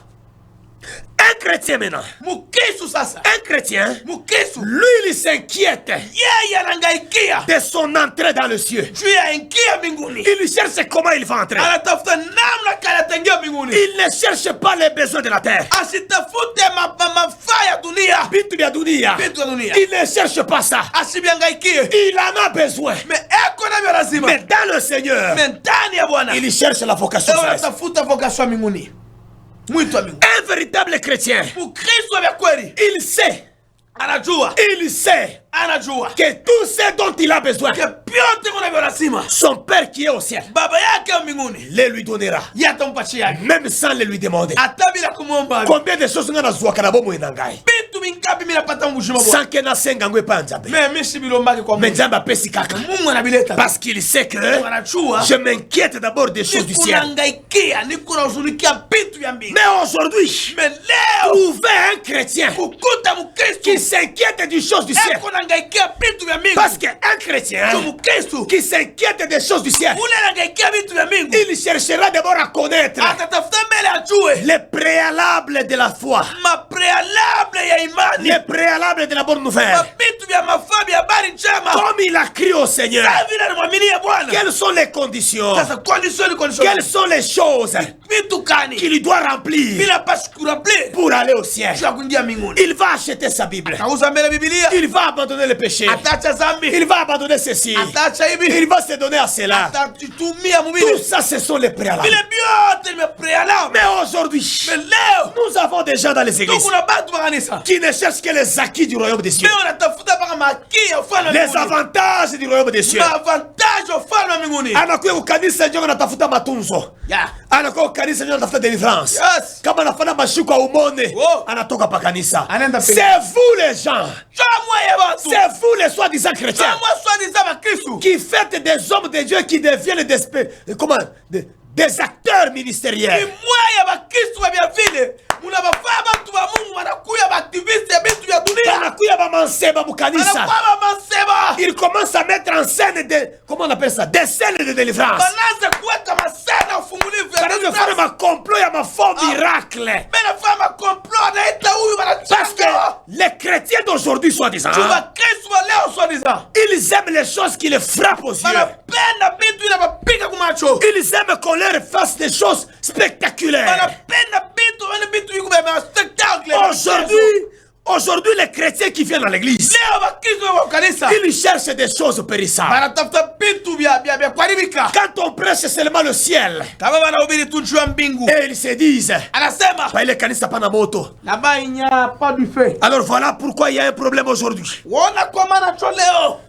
Un chrétien maintenant,
Mukristo sasa.
un chrétien,
Mukristo
lui il s'inquiète
yeye anangaikia
de son entrée dans le ciel.
juu ya ingia mbinguni.
Il cherche comment il va entrer.
Anatafuta namna kale ataingia mbinguni.
Il ne cherche pas les besoins de la terre.
Asitafute mafaa ya dunia.
Bitu vya dunia.
Vitu ya dunia.
Il ne cherche pas ça.
Asiviangaikie.
Il en a besoin.
Me eko navyo lazima.
Mais dans le Seigneur,
Me ndani ya Bwana.
il cherche la vocation
Leo
céleste.
anatafuta vocation ya mbinguni. Mwito wa mbinguni.
Un véritable chrétien,
Mkristo wa kweli
il sait
anajua
que tout ce dont il a besoin,
ke vyote kunavyo lazima
son Père qui est au ciel
baba yake wa mbinguni
le lui donnera,
yatampatia yake
même sans le lui demander.
hata bila kumwomba.
Combien de choses nga nazwaka na bomo enangai
Vitu mingapi mimi napata mbushima bwana.
sans que nasenga ngwe pa nzambe.
Mimi si bilombaki kwa
Mais
Mungu.
nzambe apesi kaka.
Mungu anabileta.
Parce qu'il sait que
Anajua
je m'inquiète d'abord des choses du ciel.
nikuangaikia, nikunahuzunikia vitu vya mbingu.
Mais aujourd'hui,
Mais leo
trouver un chrétien
kukuta Mkristo
qui s'inquiète des choses du ciel.
eko nangaikia vitu vya mbingu.
Parce qu'un chrétien
Tu Mkristo
qui s'inquiète des choses du ciel,
ule anangaikia vitu vya mbingu.
il cherchera d'abord à connaître
Atatafuta mbele ajue
les préalables de la foi,
maprealable ya imani.
les préalables de la bonne nouvelle.
Vitu vya mafaa vya habari njema.
Comme il a crié au Seigneur,
Sasa vile alimwaminia Bwana.
quelles sont les conditions,
Sasa condition ni condition.
quelles sont les choses
Vitu kani
qu'il doit remplir
bila pasi kurapple
pour aller au ciel.
ya kuingia mbinguni.
Il va acheter sa Bible,
Kauza mbele Biblia.
il va abandonner le péché,
Ataacha zambi.
il va abandonner ceci,
Ataacha hivi.
il va se donner à cela.
Atatutumia
Tout
mubili.
ça, ce sont les préalables.
Vile vyote ni prealable.
Mais aujourd'hui,
Mais leo
nous avons des gens dans les églises
kuna batu makanisa.
qui ne cherchent que les acquis du royaume des cieux,
Leo natafuta mpaka maki ya ufalme wa
les
mbinguni.
avantages du royaume des cieux.
Maavantage ya ufalme wa mbinguni.
Anakuya kukanisa ndio anatafuta matunzo,
Ya.
anakuya kukanisa ndio anatafuta délivrance.
Yes.
Kama anafanya mashuko ya umone,
Oh.
anatoka pa kanisa.
Anaenda pe-
C'est vous les gens,
Chamwa ya watu.
c'est vous les soi-disant chrétiens
Chamwa swadiza bakristu.
qui faites des hommes de Dieu qui deviennent des acteurs ministériels.
Imwaya bakristu wa vya vile. Munabafaa batu ba Mungu wanakuya baaktiviste ya vitu vya dunia.
Anakuya bamanseba mukanisa.
Wanakuwa bamanseba.
Il commence à mettre en scène comment on appelle ça, des scènes de délivrance.
Banaanza kuweka masana ya ufungulivu ya
Banaanza
deliverance.
kufanya makomplot ya mafaux miracle.
Benafanya makomplot anaita huyu
Parce que
wanachanga.
les chrétiens d'aujourd'hui, soi-disant,
Bakristu wa leo swadiza.
ils aiment les choses qui les frappent aux yeux.
Wanapenda vitu ile bapiga kumacho.
Ils aiment qu'on leur fasse des choses spectaculaires.
Wanapenda vitu wale vitu viko vya spectacle.
Aujourd'hui, Aujourd'hui, les chrétiens qui viennent à l'église,
leo bakristo wa kanisa
ils cherchent des choses périssables.
banatafuta vitu vya kuharibika.
Quand on prêche seulement le ciel,
Kama wanahubiri tu juu ya mbingu,
et ils se disent,
anasema
bah, il kanisa pana moto.
là-bas il n'y a pas du feu.
Alors voilà pourquoi il y a un problème aujourd'hui.
Wona kwa maana cho leo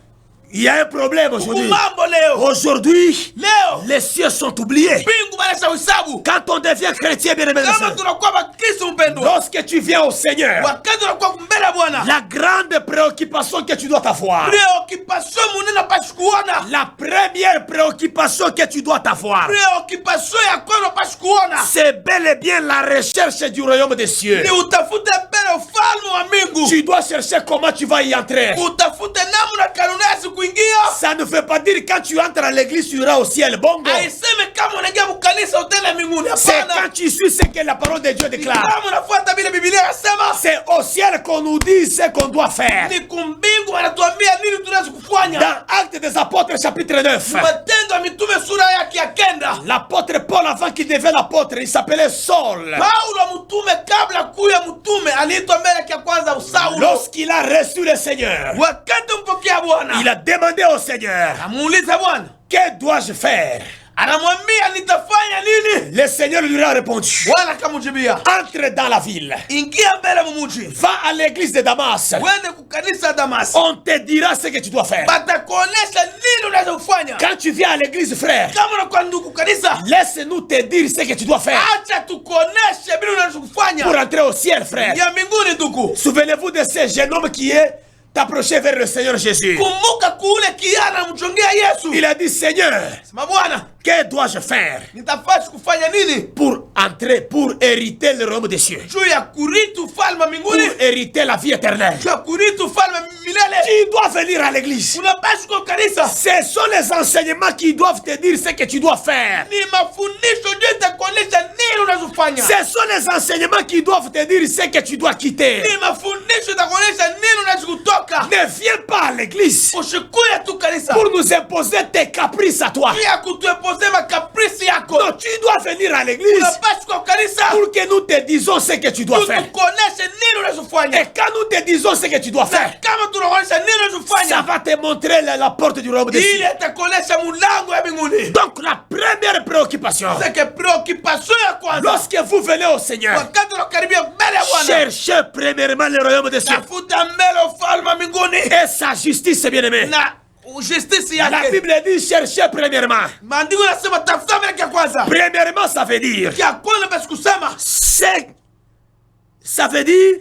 Il y a un problème aujourd'hui.
kumambo leo
Aujourd'hui,
leo
les cieux sont oubliés.
mbingu banasha usabu.
Quand on devient chrétien, bien aimé,
Kama tunakuwa bakristo mpendwa,
lorsque tu viens au Seigneur,
wakati tunakuwa mbele ya Bwana,
la grande préoccupation que tu dois avoir,
preoccupation munene pashi kuona,
la première préoccupation que tu dois avoir,
preoccupation ya kwanza pashi kuona
c'est bel et bien la recherche du royaume des cieux.
ni utafute mbele ufalme wa mbingu.
Tu dois chercher comment tu vas y entrer.
Utafute namna kanuni ya kuingia.
Ça ne veut pas dire quand tu entres à l'église, tu iras au ciel. Bongo.
Aiseme kama unaingia mkanisa utenda mbinguni.
C'est
Hapana.
quand tu suis ce que la parole de Dieu déclare.
Kama unafuata vile Biblia inasema,
C'est au ciel qu'on nous dit ce qu'on doit faire.
ni kumbingu wanatuambia nini tunaweza kufanya.
Dans Actes des Apôtres chapitre 9,
Matendo ya Mitume sura yake ya 9.
l'apôtre Paul, avant qu'il devienne apôtre, il s'appelait Saul.
Paulo mtume kabla kuya mtume aliitwa mbele ya kwanza Saulo.
Lorsqu'il a reçu le Seigneur,
Wakati mpokea Bwana,
il a demandé au Seigneur,
amuuliza Bwana,
que dois-je faire?
anamwambia nitafanya nini?
Le Seigneur lui a répondu,
Bwana akamjibia,
entre dans la ville,
ingia mbele mumuji,
va à l'église de Damas,
wende kukanisa Damas,
on te dira ce que tu dois faire.
batakuonesha nini unaweza kufanya.
Quand tu viens à l'église, frère,
Kama unakuwa ndugu kanisa,
laisse-nous te dire ce que tu dois faire
acha tukuoneshe bila unaweza kufanya
pour entrer au ciel, frère.
ya mbinguni. Ndugu,
Souvenez-vous de ce jeune homme qui est approché vers le Seigneur Jésus.
kumbuka kule kijana mchongea Yesu,
Il a dit, Seigneur,
sema Bwana,
que dois-je faire
nitafanya kufanya nini
pour entrer, pour hériter le royaume des cieux,
juu ya kurithi ufalme
pour
mbinguni,
hériter la vie éternelle?
juu ya kurithi ufalme milele?
Tu dois venir à l'église.
Unapaswa kwa kanisa.
Ce sont les enseignements qui doivent te dire ce que tu dois faire.
Ni mafundisho ndio itakuonesha nini unazofanya.
Ce sont les enseignements qui doivent te dire ce que tu dois quitter.
Ni mafundisho itakuonesha nini unachokutoka.
Ne viens pas à l'église
Usikuye tu kanisa
pour nous imposer tes caprices à toi.
ya kutuepose makaprisi yako.
Non, tu dois venir à l'église
Unapaswa kwa kanisa
pour que nous te disons ce que tu dois faire.
tukuoneshe nini unazofanya.
Et quand nous te disons ce que tu dois faire,
Kama tunaonesha nini
ça
unazofanya,
va te montrer la porte du royaume des cieux.
ile itakuonesha mulango ya mbinguni.
Donc la première préoccupation,
C'est que preoccupation ya kwanza
lorsque vous venez au Seigneur,
wakati unakaribia mbele ya Bwana,
cherchez premièrement le royaume des cieux
tafuta mbele ufalme wa mbinguni
et sa justice, bien-aimé.
na justice
La
yake.
Bible dit cherchez premièrement.
Maandiko yanasema tafuta mbele ya kwanza.
Premièrement, ça veut dire,
Ya kwanza basi kusema
ça veut dire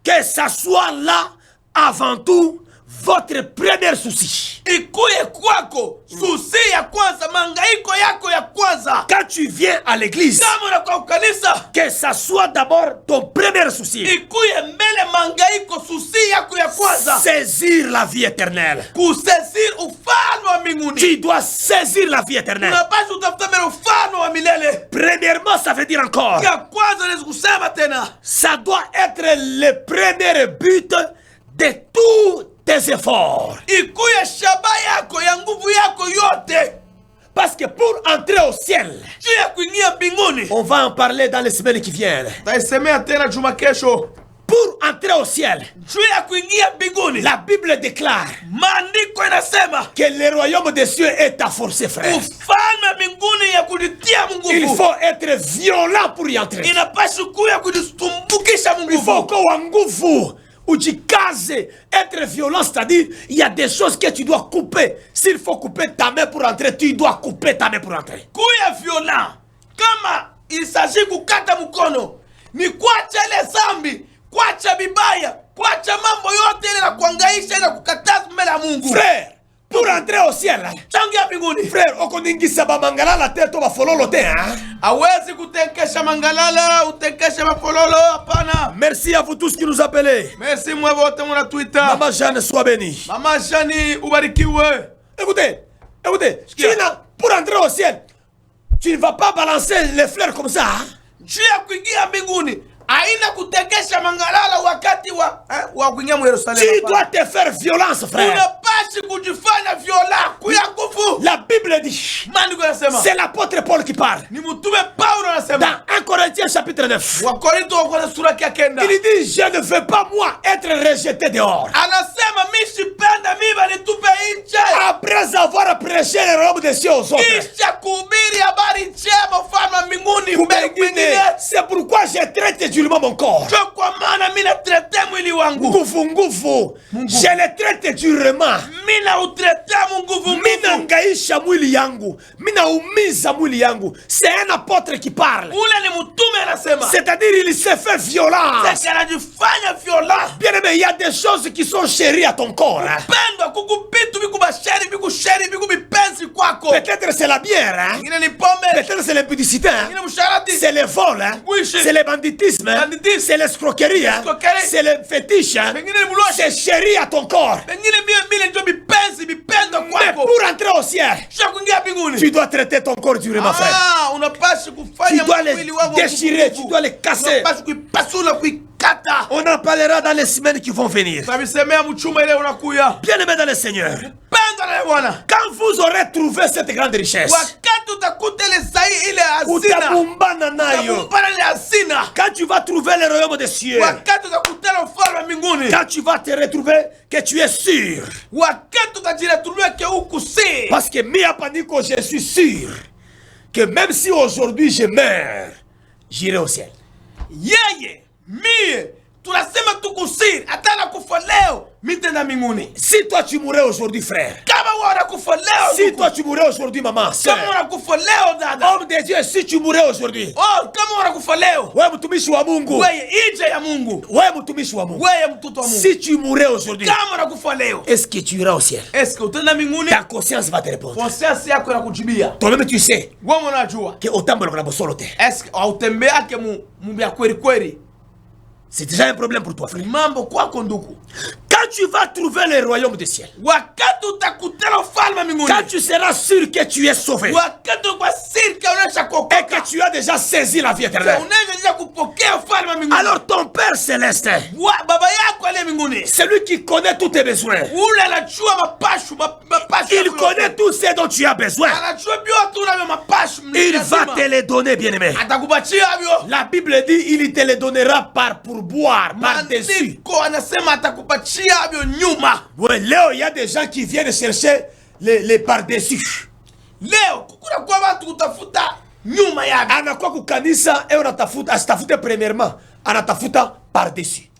que ça soit là avant tout votre premier souci.
ikuye kwako susi ya kwanza, mangaiko yako ya kwanza.
Quand tu viens à l'église,
Kama unakuwa kanisa,
que ça soit d'abord ton premier souci.
ikuye mbele mangaiko susi yako ya kwanza,
Saisir la vie éternelle.
kusesir ufalme wa mbinguni.
Tu dois saisir la vie éternelle.
Unapaswa utafuta mbele ufalme wa milele.
Premièrement, ça veut dire encore,
Ya kwanza naweza kusema tena,
ça doit être le premier but de tous tes efforts.
ikuye shaba yako ya nguvu yako yote.
Parce que pour entrer au ciel,
Juu ya kuingia mbinguni,
on va en parler dans les semaines qui viennent.
taisemea tena juma kesho.
Pour entrer au ciel,
Juu ya kuingia mbinguni,
la Bible déclare
maandiko inasema
que le royaume des cieux est à forcer, frère.
ufalme mbinguni ya kujitia
Il
nguvu.
faut être violent pour y entrer.
Inapaswa kuya kujistumbukisha
Il faut
nguvu.
qu'on nguvu ou tu cases, être violent, c'est-à-dire il y a des choses que tu dois couper. S'il faut couper ta main pour entrer, tu dois couper ta main pour entrer.
Kuya violent kama isaji kukata mkono ni kuacha ile zambi, kuacha bibaya, kuacha mambo yote ile na kuangaisha na kukataza mbele ya Mungu.
Frère, pour entrer au ciel,
Tangia mbinguni,
frère, okoningisa ba mangala la tête va fololo te, hein?
hawezi kutenkesha mangalala, utenkesha mafololo, hapana.
Merci à vous tous qui nous appelez.
Merci mwe wote muna Twitter.
Maman Jeanne, sois bénie.
Mama Jani, ubarikiwe.
Écoutez, pour entrer au ciel, tu ne vas pas balancer les fleurs comme ça, hein?
Juu ya kuingia mbinguni haina kutekesha mangalala wakati wa kuingia mu Yerusalemu.
Tu dois te faire violence, frère.
Unapaswa kujifanya viola kuya nguvu.
La Bible dit,
Maandiko yanasema
c'est l'apôtre Paul qui parle.
ni mtume Paulo anasema
Dans 1 Corinthiens chapitre 9,
Wakorinto wako na sura ya 9.
il dit, je ne veux pas moi être rejeté dehors.
Anasema mimi sipenda mimi nitupe nje.
Après avoir prêché le royaume des cieux aux autres.
Kisha kuhubiri habari njema ufalme wa mbinguni mbele kwingine.
C'est pourquoi je traite durement mon corps.
Ndio kwa maana mimi natrete mwili wangu.
Nguvu nguvu. Je le traite durement.
Mimi nautrete nguvu nguvu.
Mimi naangaisha mwili yangu. Mimi naumiza mwili yangu. C'est un apôtre qui parle.
Ule ni mtume anasema.
C'est-à-dire il se fait violence.
C'est anajifanya violence.
Bien aimé, il y a des choses qui sont chéries à ton corps.
Pendwa kukupitu bikubasheri bikusheri bikubipenzi kwako.
Peut-être c'est la bière, hein?
Ingine ni pombe.
Peut-être c'est l'impudicité, hein?
Ingine msharati.
C'est le vol, hein?
Oui,
c'est le banditisme, hein? C'est l'escroquerie, hein? C'est le fétiche, hein? C'est chéri à ton corps.
Pengine bile ndio bipenzi bipendo
Mais
kwako.
pour entrer au ciel,
Kisha kuingia mbinguni.
tu dois traiter ton corps durement, frère.
Ah, unapaswa kufanya
Tu dois les
mwili wako
déchirer, tu dois les casser.
Unapaswa kuipasula kuikata.
On en parlera dans les semaines qui vont venir.
Tabisemea mchuma ile unakuya.
Bien aimé dans le Seigneur,
Penda na Bwana.
quand vous aurez trouvé cette grande richesse,
Wakati utakuta ile sahi ile hazina.
utabumbana nayo.
Utakumbana ile hazina.
Quand tu vas trouver le royaume des cieux,
Wakati utakutana ufalme wa mbinguni.
quand tu vas te retrouver que tu es sûr,
Wakati utajiretumia ke huku si.
parce que mi hapa niko, je suis sûr que même si aujourd'hui je meurs, j'irai au ciel.
Yeye, mie, tunasema tukusiri, hata nakufa leo, mitenda mbinguni.
Si toi tu mourrais aujourd'hui, frère,
Kama wewe unakufa leo,
si toi tu mourrais aujourd'hui, maman,
kama
sœur,
unakufa leo dada.
homme de Dieu, si tu mourrais aujourd'hui,
Oh, kama unakufa leo,
wewe mtumishi wa Mungu,
wewe ije ya Mungu.
wewe mtumishi wa Mungu,
Wewe mtoto wa Mungu.
si tu mourrais aujourd'hui,
Kama unakufa leo,
est-ce que tu iras au ciel?
est-ce que utenda mbinguni?
Ta conscience va te répondre.
Conscience yako inakujibia.
Toi-même tu sais
Wewe unajua.
que autant de la bosolote,
Est-ce que hautembeake mu bya kweli kweli?
c'est déjà un problème pour toi, frère.
Mambo kwako ndugu.
Quand tu vas trouver le royaume des cieux,
Wakati utakutana ufalme wa mbinguni.
quand tu seras sûr que tu es sauvé
Wakati kwa siri kaonesha
et
kokoka.
que tu as déjà saisi la vie éternelle,
Unaweza kupokea ufalme wa mbinguni.
alors ton Père céleste,
Baba yako aliye mbinguni.
celui qui connaît tous tes besoins,
Ule anajua mapashu
il connaît tout ce dont tu as besoin,
Anajua vyote unavyo mapashu.
il va te les donner, bien-aimé.
Atakupatia hivyo.
La Bible dit il te les donnera par pourboire, par-dessus.
Maandiko anasema atakupatia hivyo nyuma.
Ouais, là, il y a des gens qui viennent chercher les par-dessus.
Leo kuna kwa watu kutafuta nyuma yake.
Anakuwa kukanisa et on asitafuta premièrement, anatafuta par-dessus.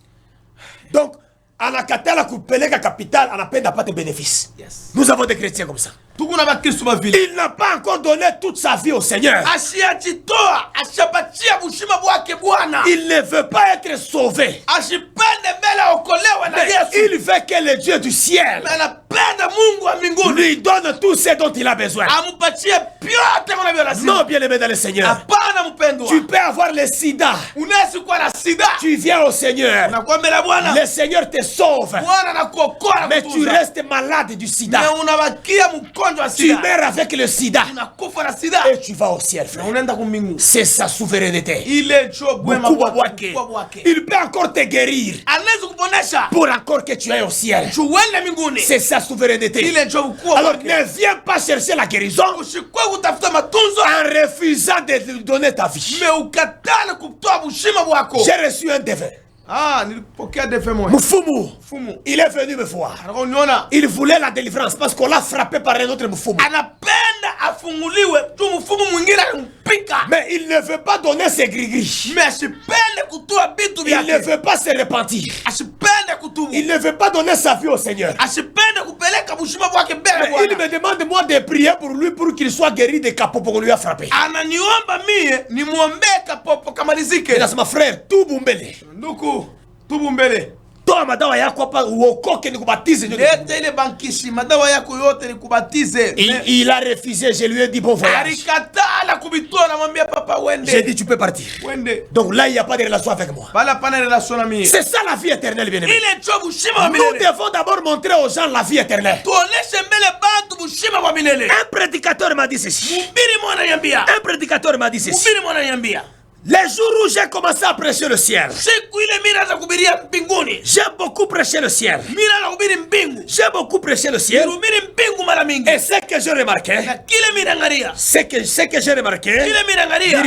Donc, anakatala kupeleka capital, anapenda apate bénéfice.
Yes.
Nous avons des chrétiens comme ça.
Tukuna bakristo ba vile.
Il n'a pas encore donné toute sa vie au Seigneur.
Asiyajitoa, ashapatia bushima bwake Bwana.
Il ne veut pas être sauvé.
Asipende mbele okolewa na
Mais
Yesu.
il veut que le Dieu du ciel
Anapenda Mungu wa mbinguni.
lui donne tout ce dont il a besoin.
Amupatie vyote unavyo lazima.
Non, bien-aimé dans le Seigneur.
Hapana mpendwa.
Tu peux avoir le sida.
Unaweza kuwa na sida.
Tu viens au Seigneur.
Unakuwa mbele ya Bwana.
Le Seigneur te sauve.
Bwana anakuokoa na
Mais tu
kutunza.
restes malade du sida.
Na unabakia mgonjwa wa
Tu
sida.
meurs avec le sida.
Unakufa na sida.
Et tu vas au ciel,
Na
frère.
unaenda kumbingu.
C'est sa souveraineté.
Ile cho bwema
Mkubwa
bwake.
wake. Il peut encore te guérir
Anaweza kuponesha.
pour encore que tu ailles au ciel.
Tuwende mbinguni.
C'est sa souveraineté.
Ile cho ukua
Alors
wake.
ne viens pas chercher la guérison
Usikwe kutafuta matunzo.
en refusant de lui donner ta vie.
Me ukatana kutoa bushima bwako.
J'ai reçu un défunt.
Ah, nilipokea defe moja.
Mfumu.
Fumu.
Il est venu me voir.
Anaoniona.
Il voulait la délivrance parce qu'on l'a frappé par un autre Mfumu.
Anapenda afunguliwe. Tu mfumu mwingine anampika.
Mais il ne veut pas donner ses gris-gris.
Me asipende kutoa vitu
Il ne
vyake.
veut pas se repentir.
Asipende kutubu.
Il ne veut pas donner sa vie au Seigneur.
Asipende kupeleka bushima bwake mbele
Mais il
Bwana.
me demande moi de prier pour lui pour qu'il soit guéri des capots qu'on lui a frappé.
Ananiomba mie nimwombee kapopo kamalizike.
Et là, c'est ma frère, tout bumbele.
Nduku, tubu mbele.
Toa madawa yako hapa uokoke nikubatize.
Leta ile bankishi, madawa yako yote nikubatize.
Il a refusé, je lui ai dit bon voyage.
Alikataa kubitoa, namwambia papa
J'ai
wende.
dit tu peux partir.
Wende.
Donc là il n'y a pas de relation avec moi.
Bala pana relation na mie.
C'est ça la vie éternelle, bien aimé.
Ile cho bushima wa
Nous
milele.
devons d'abord montrer aux gens la vie éternelle.
Tuoneshe mbele bantu bushima wa milele.
Un prédicateur m'a dit ceci.
Mhubiri mwana niambia.
Un prédicateur m'a dit ceci.
Mhubiri mwana niambia.
Les jours où j'ai commencé à prêcher le ciel,
siku ile mimi naanza kuhubiria mbinguni,
j'ai beaucoup prêché le ciel.
mimi naanza kuhubiri mbingu,
J'ai beaucoup prêché le ciel.
nihubiri mbingu mara mingi.
Et ce que j'ai remarqué,
Na kile mimi naangalia,
ce que j'ai remarqué,
kile mimi naangalia,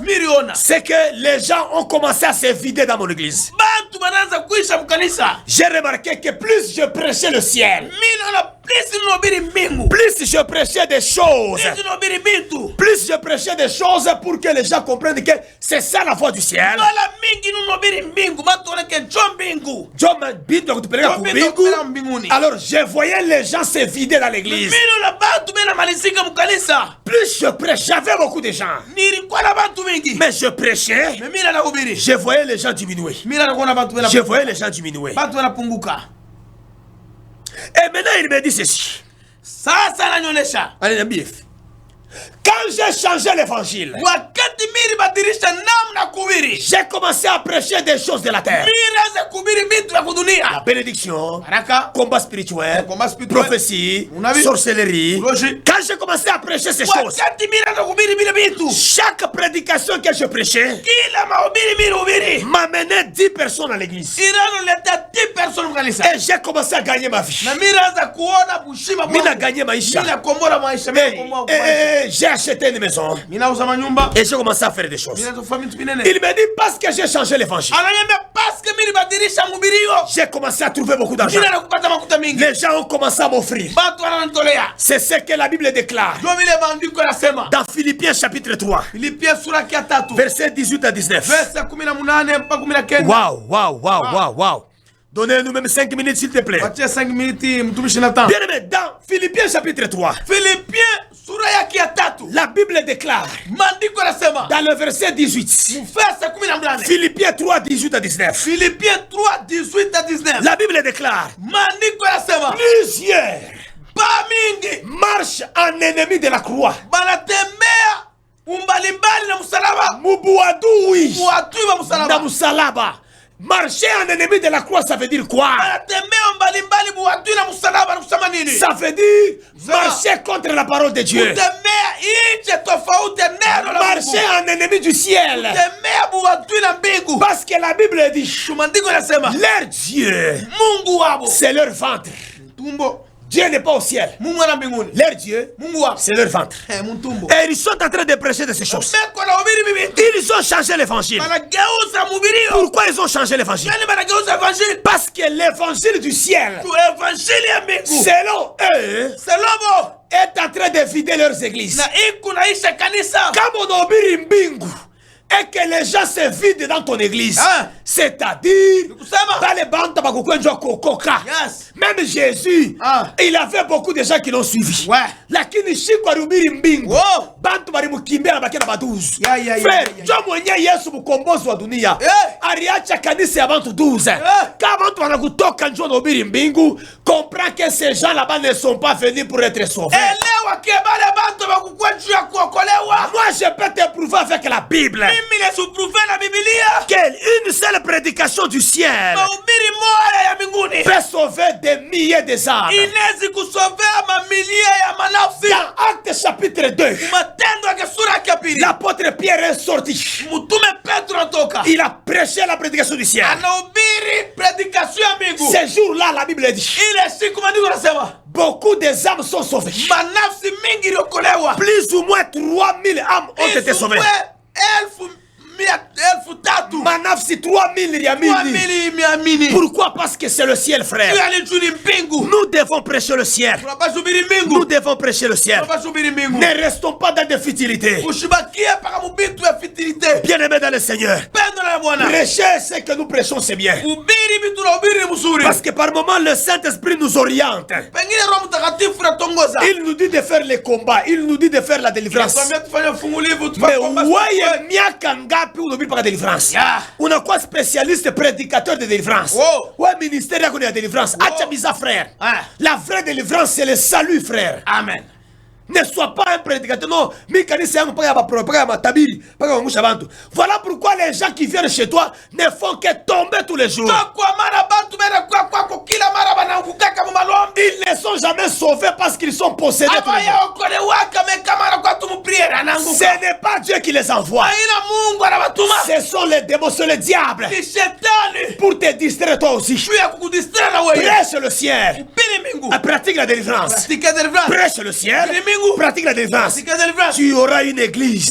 miriona,
c'est que les gens ont commencé à se vider dans mon église.
bantu banaanza kuisha mkanisa.
J'ai remarqué que plus je prêchais le ciel,
Mimi naona plus ninahubiri mbingu,
plus je prêchais des choses,
plus ninahubiri bintu,
plus je prêchais des choses pour que les gens comprennent que c'est ça la voie du ciel.
mara mingi ninahubiri mbingu, bantu wanake njoo mbingu.
John Bindo kutupeleka
Njoo mbingu
kubingu.
kupeleka mbinguni.
Alors je voyais les gens se vider dans l'église.
Mimi naona bantu bena malizika mkanisa.
Plus je prêchais, j'avais beaucoup de gens.
Nilikuwa na bantu mingi.
Mais je prêchais,
Mimi nahubiri.
je voyais les gens diminuer.
Mimi naona bantu bena
Je voyais les gens diminuer.
bantu wanapunguka.
Et maintenant il me dit ceci.
Sasa ananionyesha,
Allez, Nabif. Quand j'ai changé l'évangile,
wakati mimi nibadilisha namna kuhubiri,
j'ai commencé à prêcher des choses de la terre.
mimi naanza kuhubiri vitu vya
La
kudunia.
bénédiction,
Baraka,
combat spirituel,
Combat spirituel,
prophétie,
unabii,
sorcellerie.
logique.
Quand j'ai commencé à prêcher ces choses,
wakati mimi naanza kuhubiri vile vitu,
chaque prédication que je prêchais
kila mahubiri mimi nahubiri
m'amenait 10 personnes à l'église.
inanileta 10 personnes mkanisa.
Et j'ai commencé à gagner ma vie.
Na mimi naanza kuona bushima
Mimi
bwangu.
naganye maisha.
Mimi nakombola maisha, mimi
Et,
nakombola maisha.
j'ai acheté une maison.
Mimi nauza manyumba,
Et j'ai commencé à faire des choses.
mimi naanza kufanya vitu vinene.
Il me dit parce que j'ai changé l'évangile.
Ananiambia paske mimi nibadilisha mhubirio,
J'ai commencé à trouver beaucoup d'argent.
mimi naanza kupata makuta mingi.
Les gens ont commencé à m'offrir.
Bantu wananitolea.
C'est ce que la Bible déclare.
Ndio vile maandiko yanasema.
Dans Philippiens chapitre 3,
Filipia sura ya 3,
versets 18 à 19.
verse ya 18 mpaka 19.
Waouh, waouh, waouh, waouh, waouh. Donnez-nous même 5 minutes s'il te plaît.
Wachia 5 minutes mtumishi na tano.
Bien aimé, dans Philippiens chapitre 3,
Filipia sura yake ya 3.
la Bible déclare,
Maandiko yanasema.
dans le verset 18,
Verse ya 18.
Philippiens 3, 18 à 19,
Filipia 3, 18 à 19.
la Bible déclare,
Maandiko yanasema.
plusieurs
Ba mingi
marchent en ennemi de la croix.
banatembea umbalimbali na msalaba.
Mubuadui
Watu wa
na
msalaba.
musalaba. Marcher en ennemi de la croix, ça veut dire quoi?
Banatembea umbalimbali watu na msalaba na kusema nini?
Ça veut dire marcher contre la parole de Dieu.
Kutembea nje tofauti ya neno la Mungu.
Marcher en ennemi du ciel.
Kutembea watu na mbingu.
Parce que la Bible dit,
Maandiko yanasema
leur Dieu,
Mungu wabo
c'est leur ventre.
tumbo.
Dieu n'est pas au ciel.
Mungu ana mbinguni.
Leur Dieu,
Mungu wabo
c'est leur ventre.
mtumbo.
Et ils sont en train de prêcher de ces choses.
Beko na hubiri bibi.
Ils ont changé l'évangile.
Banageuza mhubirio.
Pourquoi ils ont changé l'évangile?
Nani banageuza evangeli?
Parce que l'évangile du ciel,
Tu evangeli ya mbingu.
selon eux,
Selomo
est en train de vider leurs églises.
na iku naisha kanisa.
Comme on obéit mbingu et que les gens se vident dans ton église,
Hein?
c'est-à-dire
Nikusema?
dans les bandes tabakukwenjwa kokoka.
Yes.
Même Jésus,
Ah.
il avait beaucoup de gens qui l'ont suivi.
Ouais.
Lakini shiku alihubiri mbingu.
Wow.
Bantu balimukimbia na bakia na baduzu.
Ya.
Frère, njo mwenye Yesu mkombozi wa dunia. Aliacha kanisa ya bantu 12. Kama bantu wanakutoka njo nahubiri mbingu, comprends que ces gens là-bas ne sont pas venus pour être sauvés.
Elewa kebale bantu bakukwa juu ya kuokolewa.
Moi, je peux te prouver avec la Bible
Mimi nesupruve na Biblia.
qu'une seule prédication du ciel
Mahubiri moja ya mbinguni
peut sauver des milliers de âmes.
inezi kusovea mamilia ya manafsi.
Dans Actes chapitre 2,
Matendo ya sura ya pili.
l'apôtre Pierre est sorti.
Mtume Petro anatoka.
Il a prêché la prédication du ciel.
Anahubiri predikasio ya mbingu.
Ce jour-là, la Bible dit,
Ile siku maandiko yanasema
beaucoup des âmes sont sauvées.
manafsi mingi iliokolewa.
Plus ou moins 3000 âmes ont été sauvées.
elfu tatu.
Manafsi 3000 ya mili.
2,100,000.
Pourquoi? Parce que c'est le ciel, frère.
Alijuni mbingu.
Nous devons prêcher le ciel.
Tunapasubiri
Nous
mbingu.
devons prêcher le ciel.
Tunapasubiri mbingu.
Ne restons pas dans des futilités.
Ushibakie paka mubitu ya fitilite.
Bien-aimés dans le Seigneur,
Pendo na Bwana.
prêcher ce que nous prêchons, c'est bien.
Ubiri vitu na ubiri ni mzuri.
Parce que par moments, le Saint-Esprit nous oriente.
Pengine Roho Mtakatifu natongoza.
Il nous dit de faire les combats. Il nous dit de faire la délivrance.
Tuambia tufanye ufungulivu,
Mais
tufanye komba.
ouais, miaka ngapi unahubiri mpaka délivrance?
Yeah.
Unakuwa spécialiste prédicateur de délivrance.
Wow.
Ouais, ministère yako ni ya délivrance. Acha biza, frère.
Ah.
La vraie délivrance, c'est le salut, frère.
Amen.
Ne sois pas un prédicateur. Non, voilà pourquoi les gens qui viennent chez toi ne font que tomber tous les jours. Ils ne sont jamais sauvés parce qu'ils sont possédés. Ce n'est pas Dieu qui les envoie. Ce sont les démons, c'est le diable. Pour te distraire toi aussi. Prêche le ciel. Pratique la délivrance. Prêche le ciel. Pratique la délivrance. Tu auras une église.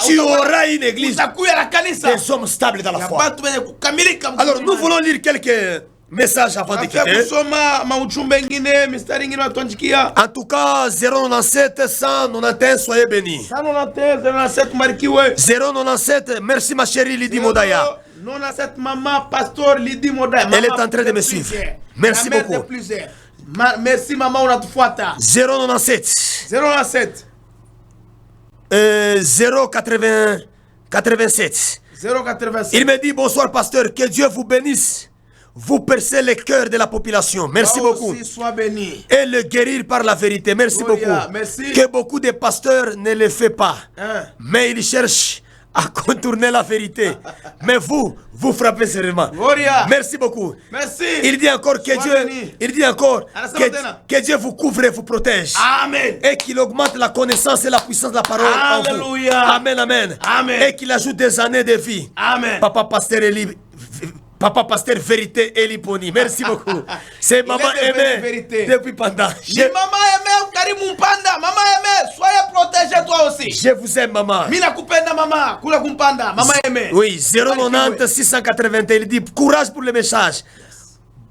Tu auras une église. Des hommes stables dans la foi. Alors nous voulons lire quelques messages avant de quitter. En tout cas, 097 191, soyez bénis. 097, merci ma chérie Lydie Modaya. Elle est en train de me suivre. Merci beaucoup.
Merci maman, unatufuata.
097 087. Il me dit bonsoir pasteur, que Dieu vous bénisse. Vous percez le cœur de la population. Merci beaucoup.
Sois béni.
Et le guérir par la vérité. Merci beaucoup.
Merci.
Que beaucoup de pasteurs ne le font pas. Mais ils cherchent à contourner la vérité. Mais vous frappez sérieusement. Merci beaucoup.
Merci.
Il dit encore que Dieu vous couvre et vous protège.
Amen.
Et qu'il augmente la connaissance et la puissance de la parole en vous. Amen, amen.
Amen.
Et qu'il ajoute des années de vie.
Amen.
Papa pasteur vérité Eliponi. Merci beaucoup. C'est maman aimée depuis pendant.
Maman aimée Karim Mpanda. Maman aimée, soyez protégée toi aussi.
Je vous aime maman.
Mina kupenda mama, kula kumpanda. Maman aimée.
Oui, 090 681. Il dit courage pour le message.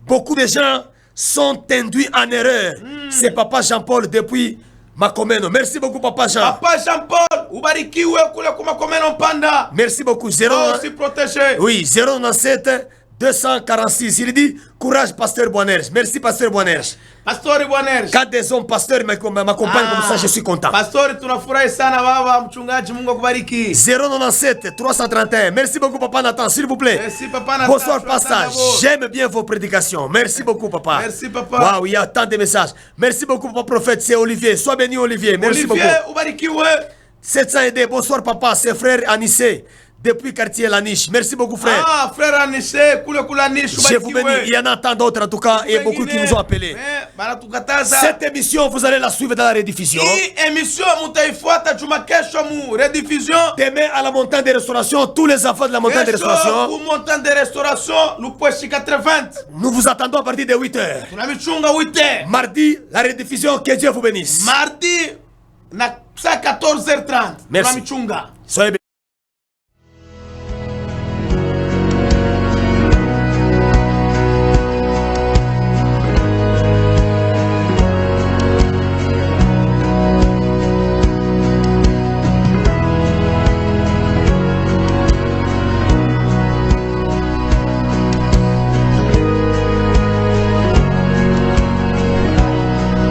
Beaucoup de gens sont induits en erreur. C'est Papa Jean-Paul depuis Makomeno. Merci beaucoup Papa Jean.
Papa Jean-Paul, ubarikiwe kule kwa Makomeno Mpanda.
Merci beaucoup.
Aussi protégé.
Oui, 097 246. Il dit courage Pasteur Boanerges. Merci Pasteur Boanerges.
Pasteur Boanerges.
Quand des hommes pasteurs m'accompagnent comme ça, je suis content.
Pasteur, tunafurahi sana baba mchungaji, Mungu akubariki.
097 331. Merci beaucoup Papa Nathan, s'il vous plaît.
Merci Papa Nathan.
Bonsoir pasteur. J'aime bien vos prédications. Merci beaucoup Papa.
Merci Papa.
Waouh, il y a tant de messages. Merci beaucoup Papa prophète, c'est Olivier. Sois béni Olivier. Merci beaucoup.
Ubarikiwe.
700 aidés. Bonsoir Papa, c'est frère Anissé. Depuis quartier Laniche. Merci beaucoup, frère.
Ah, frère Anissé,
je vous bénis. Il y en a tant d'autres, en tout cas, et beaucoup qui nous ont appelés. Cette émission, vous allez la suivre dans la rediffusion. Demain, à la montagne de restauration, tous les enfants de la montagne de restauration. Nous vous attendons à partir de 8h. Mardi, la rediffusion, que Dieu vous bénisse.
Mardi, à 14h30.
Merci. Soyez bénis.